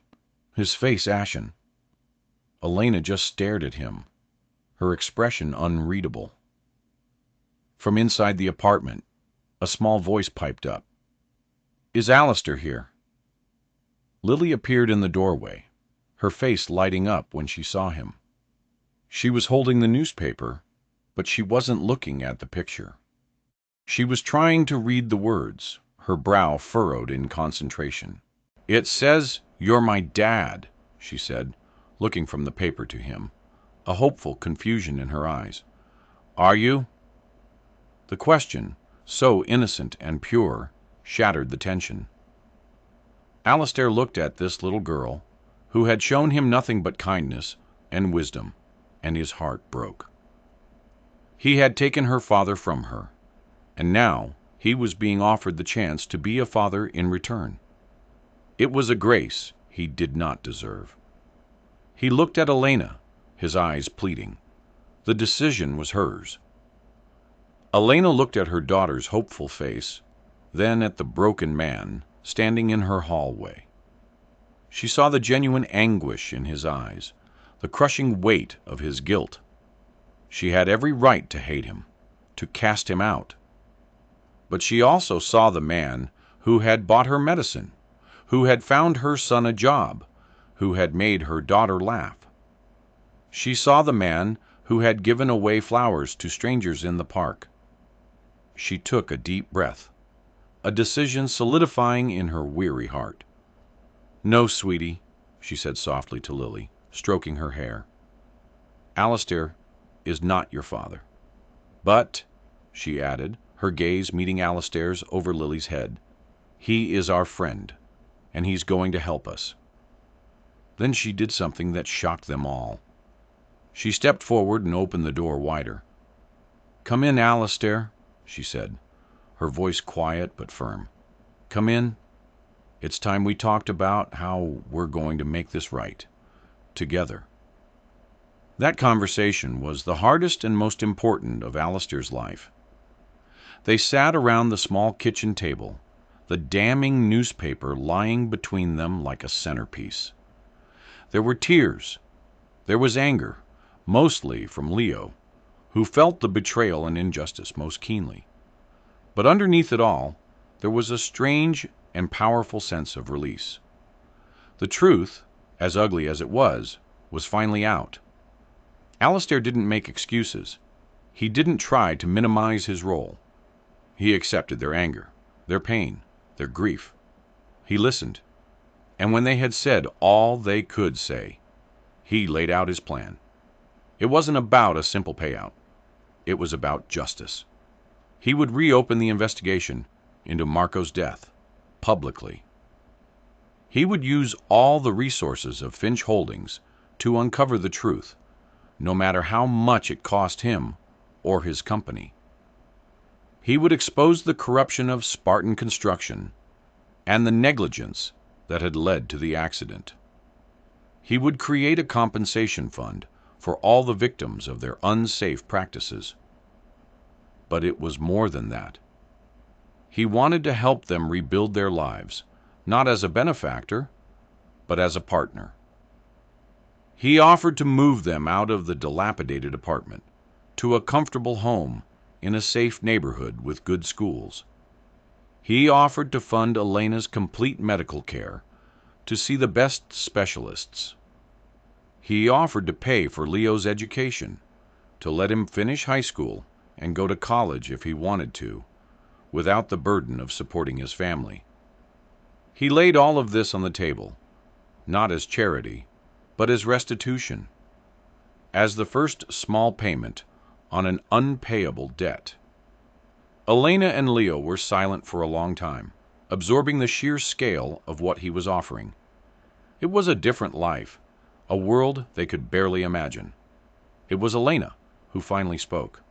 his face ashen. Elena just stared at him, her expression unreadable. From inside the apartment, a small voice piped up. "Is Alistair here?" Lily appeared in the doorway, her face lighting up when she saw him. She was holding the newspaper, but she wasn't looking at the picture. She was trying to read the words, her brow furrowed in concentration. "It says you're my dad," she said, looking from the paper to him, a hopeful confusion in her eyes. "Are you?" The question, so innocent and pure, shattered the tension. Alistair looked at this little girl, who had shown him nothing but kindness and wisdom, and his heart broke. He had taken her father from her, and now he was being offered the chance to be a father in return. It was a grace he did not deserve. He looked at Elena, his eyes pleading. The decision was hers. Elena looked at her daughter's hopeful face, then at the broken man standing in her hallway. She saw the genuine anguish in his eyes, the crushing weight of his guilt. She had every right to hate him, to cast him out. But she also saw the man who had bought her medicine, who had found her son a job, who had made her daughter laugh. She saw the man who had given away flowers to strangers in the park. She took a deep breath, a decision solidifying in her weary heart. "No, sweetie," she said softly to Lily, stroking her hair. "Alistair is not your father. But," she added, her gaze meeting Alistair's over Lily's head, "he is our friend, and he's going to help us." Then she did something that shocked them all. She stepped forward and opened the door wider. "Come in, Alistair," she said, her voice quiet but firm. "Come in. It's time we talked about how we're going to make this right, together." That conversation was the hardest and most important of Alistair's life. They sat around the small kitchen table, the damning newspaper lying between them like a centerpiece. There were tears. There was anger, mostly from Leo, who felt the betrayal and injustice most keenly. But underneath it all, there was a strange and powerful sense of release. The truth, as ugly as it was finally out. Alistair didn't make excuses. He didn't try to minimize his role. He accepted their anger, their pain, their grief. He listened, and when they had said all they could say, he laid out his plan. It wasn't about a simple payout. It was about justice. He would reopen the investigation into Marco's death, publicly. He would use all the resources of Finch Holdings to uncover the truth, no matter how much it cost him or his company. He would expose the corruption of Spartan Construction and the negligence that had led to the accident. He would create a compensation fund for all the victims of their unsafe practices. But it was more than that. He wanted to help them rebuild their lives, not as a benefactor, but as a partner. He offered to move them out of the dilapidated apartment to a comfortable home in a safe neighborhood with good schools. He offered to fund Elena's complete medical care, to see the best specialists. He offered to pay for Leo's education, to let him finish high school and go to college if he wanted to, without the burden of supporting his family. He laid all of this on the table, not as charity, but as restitution, as the first small payment on an unpayable debt. Elena and Leo were silent for a long time, absorbing the sheer scale of what he was offering. It was a different life, a world they could barely imagine. It was Elena who finally spoke.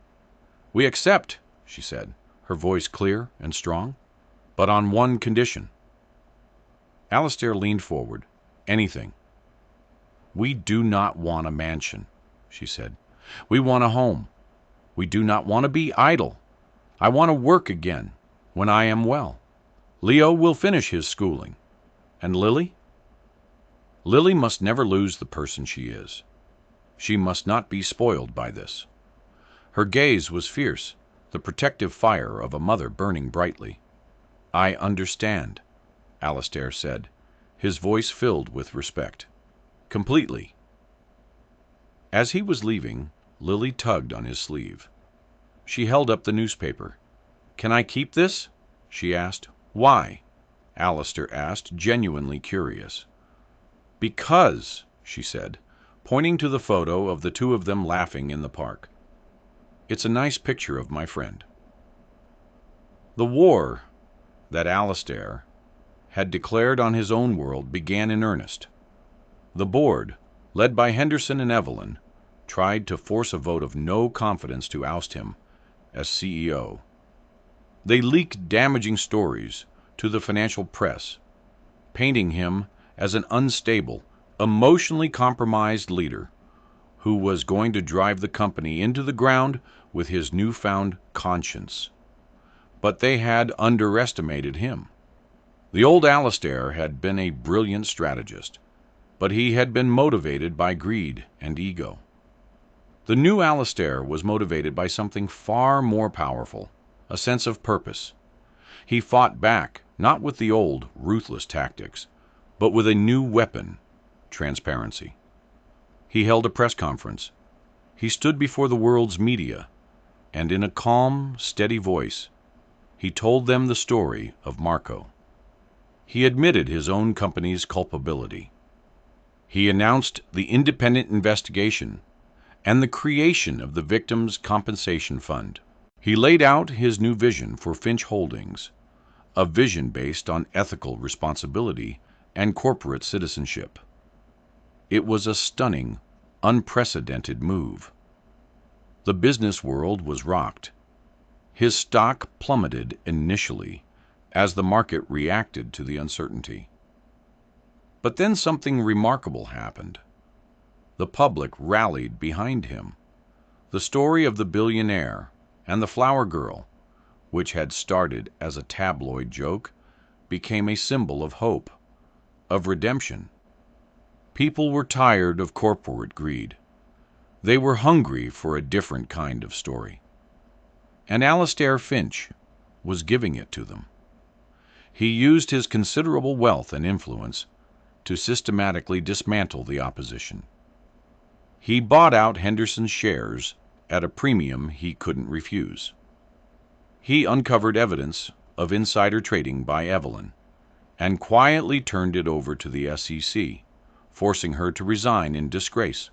"We accept," she said, her voice clear and strong, "but on one condition." Alistair leaned forward. "Anything." "We do not want a mansion," she said. "We want a home. We do not want to be idle. I want to work again when I am well. Leo will finish his schooling. And Lily? Lily must never lose the person she is. She must not be spoiled by this." Her gaze was fierce, the protective fire of a mother burning brightly. "I understand," Alistair said, his voice filled with respect. "Completely." As he was leaving, Lily tugged on his sleeve. She held up the newspaper. "Can I keep this?" she asked. "Why?" Alistair asked, genuinely curious. "Because," she said, pointing to the photo of the two of them laughing in the park. "It's a nice picture of my friend." The war that Alistair had declared on his own world began in earnest. The board, led by Henderson and Evelyn, tried to force a vote of no confidence to oust him as CEO. They leaked damaging stories to the financial press, painting him as an unstable, emotionally compromised leader who was going to drive the company into the ground with his newfound conscience. But they had underestimated him. The old Alistair had been a brilliant strategist, but he had been motivated by greed and ego. The new Alistair was motivated by something far more powerful, a sense of purpose. He fought back, not with the old, ruthless tactics, but with a new weapon: transparency. He held a press conference. He stood before the world's media, and in a calm, steady voice, he told them the story of Marco. He admitted his own company's culpability. He announced the independent investigation and the creation of the Victims' Compensation Fund. He laid out his new vision for Finch Holdings, a vision based on ethical responsibility and corporate citizenship. It was a stunning, unprecedented move. The business world was rocked. His stock plummeted initially as the market reacted to the uncertainty. But then something remarkable happened. The public rallied behind him. The story of the billionaire and the flower girl, which had started as a tabloid joke, became a symbol of hope, of redemption. People were tired of corporate greed. They were hungry for a different kind of story. And Alistair Finch was giving it to them. He used his considerable wealth and influence to systematically dismantle the opposition. He bought out Henderson's shares at a premium he couldn't refuse. He uncovered evidence of insider trading by Evelyn and quietly turned it over to the SEC, forcing her to resign in disgrace.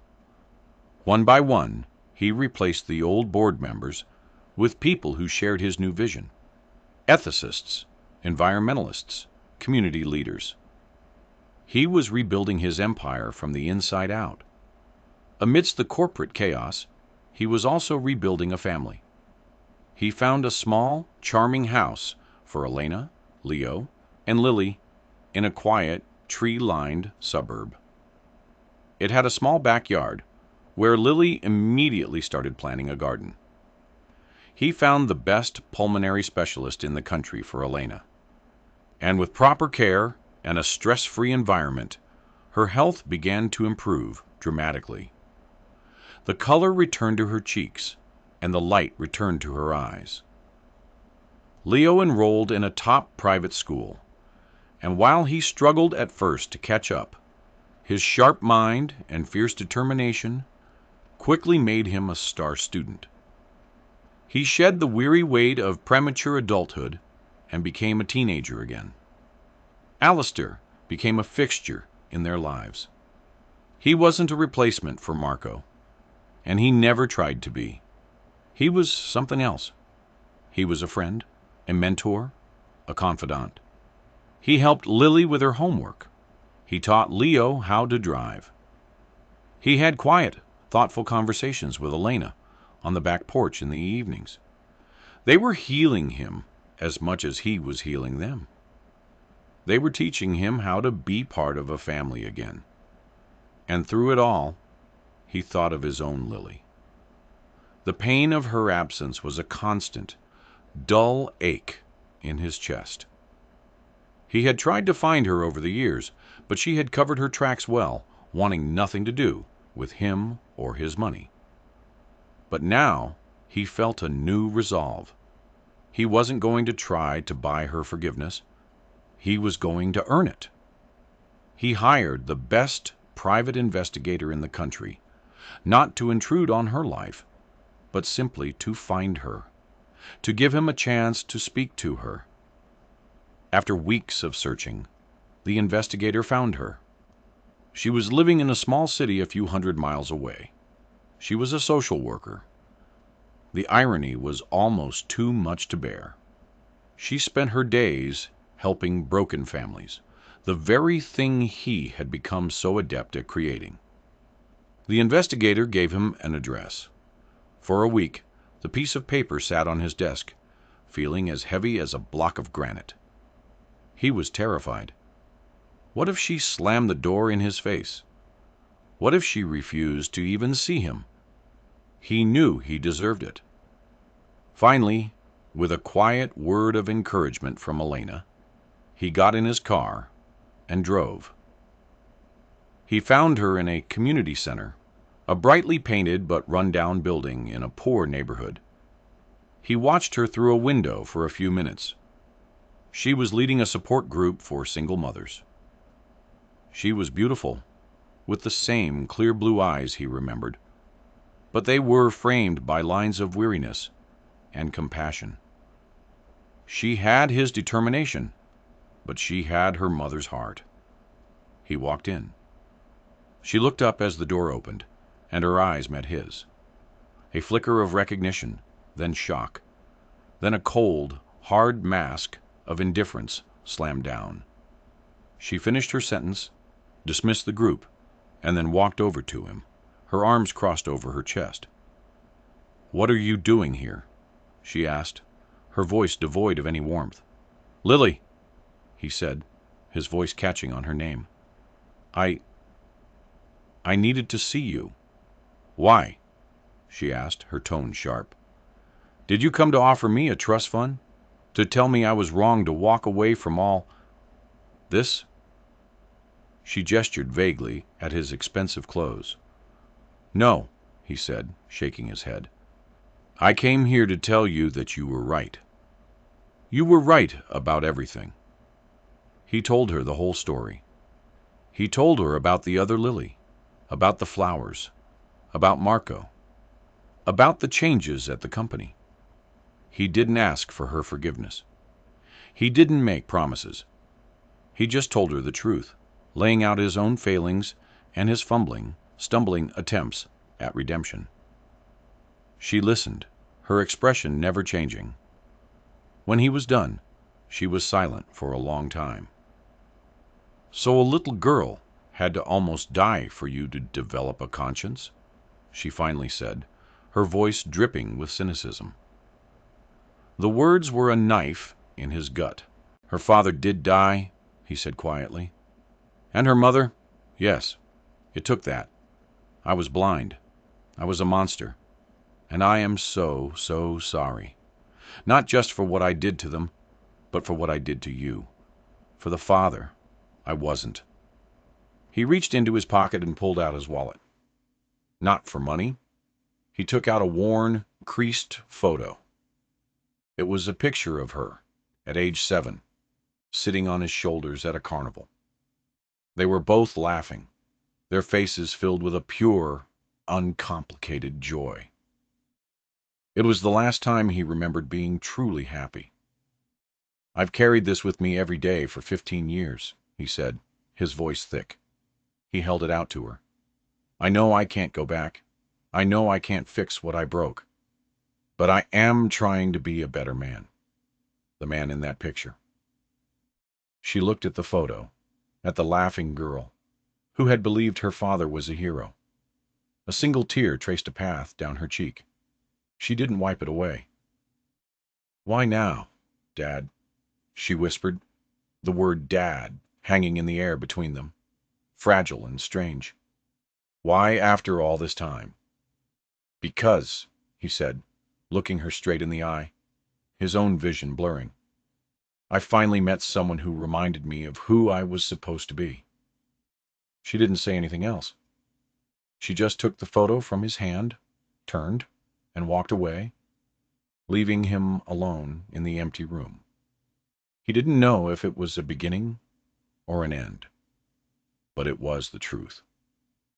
One by one, he replaced the old board members with people who shared his new vision: ethicists, environmentalists, community leaders. He was rebuilding his empire from the inside out. Amidst the corporate chaos, he was also rebuilding a family. He found a small, charming house for Elena, Leo, and Lily in a quiet, tree-lined suburb. It had a small backyard where Lily immediately started planting a garden. He found the best pulmonary specialist in the country for Elena, and with proper care and a stress-free environment, her health began to improve dramatically. The color returned to her cheeks, and the light returned to her eyes. Leo enrolled in a top private school, and while he struggled at first to catch up, his sharp mind and fierce determination quickly made him a star student. He shed the weary weight of premature adulthood and became a teenager again. Alistair became a fixture in their lives. He wasn't a replacement for Marco, and he never tried to be. He was something else. He was a friend, a mentor, a confidant. He helped Lily with her homework. He taught Leo how to drive. He had quiet, thoughtful conversations with Elena on the back porch in the evenings. They were healing him as much as he was healing them. They were teaching him how to be part of a family again. And through it all, he thought of his own Lily. The pain of her absence was a constant, dull ache in his chest. He had tried to find her over the years, but she had covered her tracks well, wanting nothing to do with him or his money. But now he felt a new resolve. He wasn't going to try to buy her forgiveness. He was going to earn it. He hired the best private investigator in the country, not to intrude on her life, but simply to find her, to give him a chance to speak to her. After weeks of searching, the investigator found her. She was living in a small city a few hundred miles away. She was a social worker. The irony was almost too much to bear. She spent her days helping broken families, the very thing he had become so adept at creating. The investigator gave him an address. For a week, the piece of paper sat on his desk, feeling as heavy as a block of granite. He was terrified. What if she slammed the door in his face? What if she refused to even see him? He knew he deserved it. Finally, with a quiet word of encouragement from Elena, he got in his car and drove. He found her in a community center, a brightly painted but run-down building in a poor neighborhood. He watched her through a window for a few minutes. She was leading a support group for single mothers. She was beautiful, with the same clear blue eyes he remembered, but they were framed by lines of weariness and compassion. She had his determination, but she had her mother's heart. He walked in. She looked up as the door opened, and her eyes met his. A flicker of recognition, then shock, then a cold, hard mask of indifference slammed down. She finished her sentence, dismissed the group, and then walked over to him, her arms crossed over her chest. "What are you doing here?" she asked, her voice devoid of any warmth. "Lily," he said, his voice catching on her name. I needed to see you." "Why?" she asked, her tone sharp. "Did you come to offer me a trust fund? To tell me I was wrong to walk away from all this?" She gestured vaguely at his expensive clothes. "No," he said, shaking his head. "I came here to tell you that you were right. You were right about everything." He told her the whole story. He told her about the other Lily, about the flowers, about Marco, about the changes at the company. He didn't ask for her forgiveness. He didn't make promises. He just told her the truth, laying out his own failings and his stumbling attempts at redemption. She listened, her expression never changing. When he was done, she was silent for a long time. "So a little girl had to almost die for you to develop a conscience?" she finally said, her voice dripping with cynicism. The words were a knife in his gut. "Her father did die," he said quietly. "And her mother? Yes, it took that. I was blind. I was a monster. And I am so, so sorry. Not just for what I did to them, but for what I did to you. For the father, I wasn't." He reached into his pocket and pulled out his wallet. "Not for money?" He took out a worn, creased photo. It was a picture of her, at age 7, sitting on his shoulders at a carnival. They were both laughing, their faces filled with a pure, uncomplicated joy. It was the last time he remembered being truly happy. "I've carried this with me every day for 15 years, he said, his voice thick. He held it out to her. "I know I can't go back. I know I can't fix what I broke. But I am trying to be a better man. The man in that picture." She looked at the photo, at the laughing girl, who had believed her father was a hero. A single tear traced a path down her cheek. She didn't wipe it away. "Why now, Dad?" she whispered, the word Dad hanging in the air between them, fragile and strange. "Why after all this time?" "Because," he said, looking her straight in the eye, his own vision blurring, "I finally met someone who reminded me of who I was supposed to be." She didn't say anything else. She just took the photo from his hand, turned, and walked away, leaving him alone in the empty room. He didn't know if it was a beginning or an end, but it was the truth.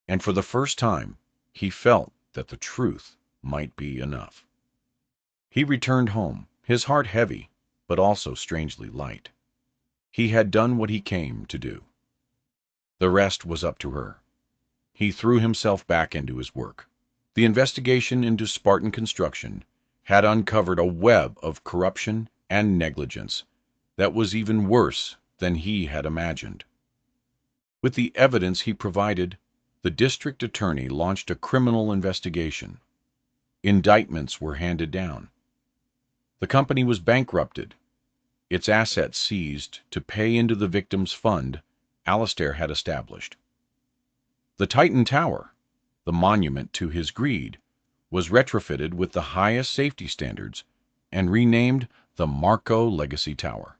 And for the first time, he felt that the truth might be enough. He returned home, his heart heavy, but also strangely light. He had done what he came to do. The rest was up to her. He threw himself back into his work. The investigation into Spartan Construction had uncovered a web of corruption and negligence that was even worse than he had imagined. With the evidence he provided, the district attorney launched a criminal investigation. Indictments were handed down. The company was bankrupted, its assets seized to pay into the victims' fund Alistair had established. The Titan Tower, the monument to his greed, was retrofitted with the highest safety standards and renamed the Marco Legacy Tower.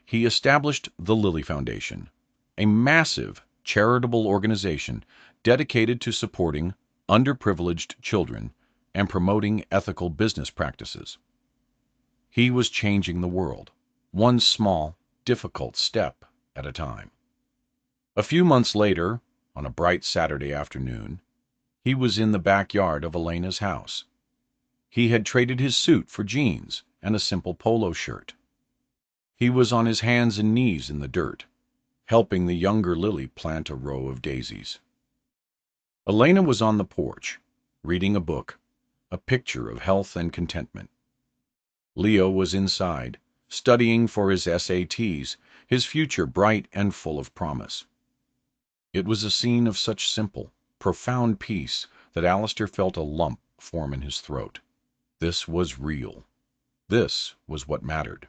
He established the Lilly Foundation, a massive charitable organization dedicated to supporting underprivileged children and promoting ethical business practices. He was changing the world, one small, difficult step at a time. A few months later, on a bright Saturday afternoon, he was in the backyard of Elena's house. He had traded his suit for jeans and a simple polo shirt. He was on his hands and knees in the dirt, helping the younger Lily plant a row of daisies. Elena was on the porch, reading a book, a picture of health and contentment. Leo was inside, studying for his SATs, his future bright and full of promise. It was a scene of such simple, profound peace that Alistair felt a lump form in his throat. This was real. This was what mattered.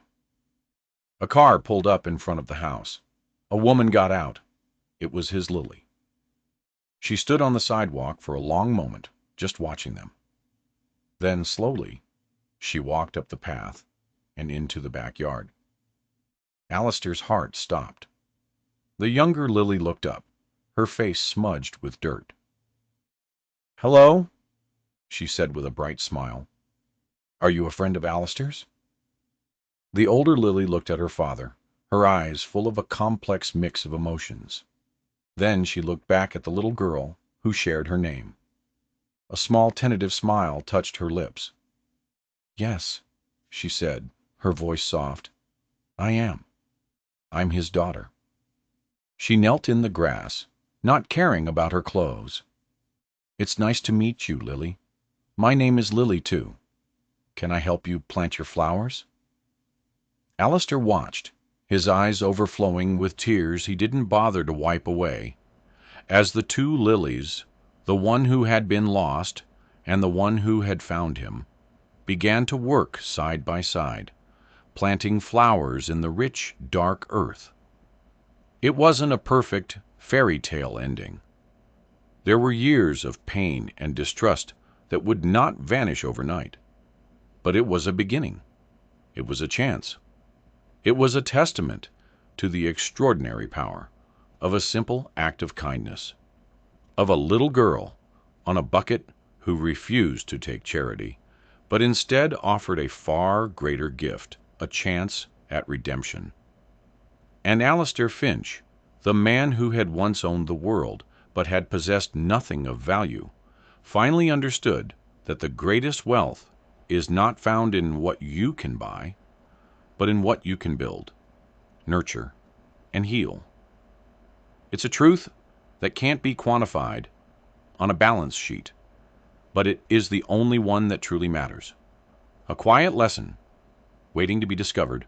A car pulled up in front of the house. A woman got out. It was his Lily. She stood on the sidewalk for a long moment, just watching them. Then, slowly, she walked up the path and into the backyard. Alistair's heart stopped. The younger Lily looked up, her face smudged with dirt. "Hello," she said with a bright smile. "Are you a friend of Alistair's?" The older Lily looked at her father, her eyes full of a complex mix of emotions. Then she looked back at the little girl who shared her name. A small tentative smile touched her lips. "Yes," she said, her voice soft. "I am. I'm his daughter." She knelt in the grass, not caring about her clothes. "It's nice to meet you, Lily. My name is Lily, too. Can I help you plant your flowers?" Alistair watched, his eyes overflowing with tears he didn't bother to wipe away, as the two Lilies, the one who had been lost and the one who had found him, began to work side by side, planting flowers in the rich, dark earth. It wasn't a perfect fairy tale ending. There were years of pain and distrust that would not vanish overnight. But it was a beginning. It was a chance. It was a testament to the extraordinary power of a simple act of kindness, of a little girl on a bucket who refused to take charity, but instead offered a far greater gift, a chance at redemption. And Alistair Finch, the man who had once owned the world, but had possessed nothing of value, finally understood that the greatest wealth is not found in what you can buy, but in what you can build, nurture, and heal. It's a truth that can't be quantified on a balance sheet, but it is the only one that truly matters. A quiet lesson waiting to be discovered,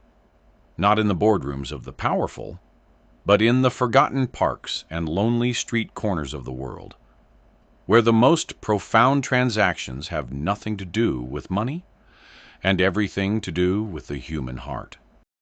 not in the boardrooms of the powerful, but in the forgotten parks and lonely street corners of the world, where the most profound transactions have nothing to do with money and everything to do with the human heart.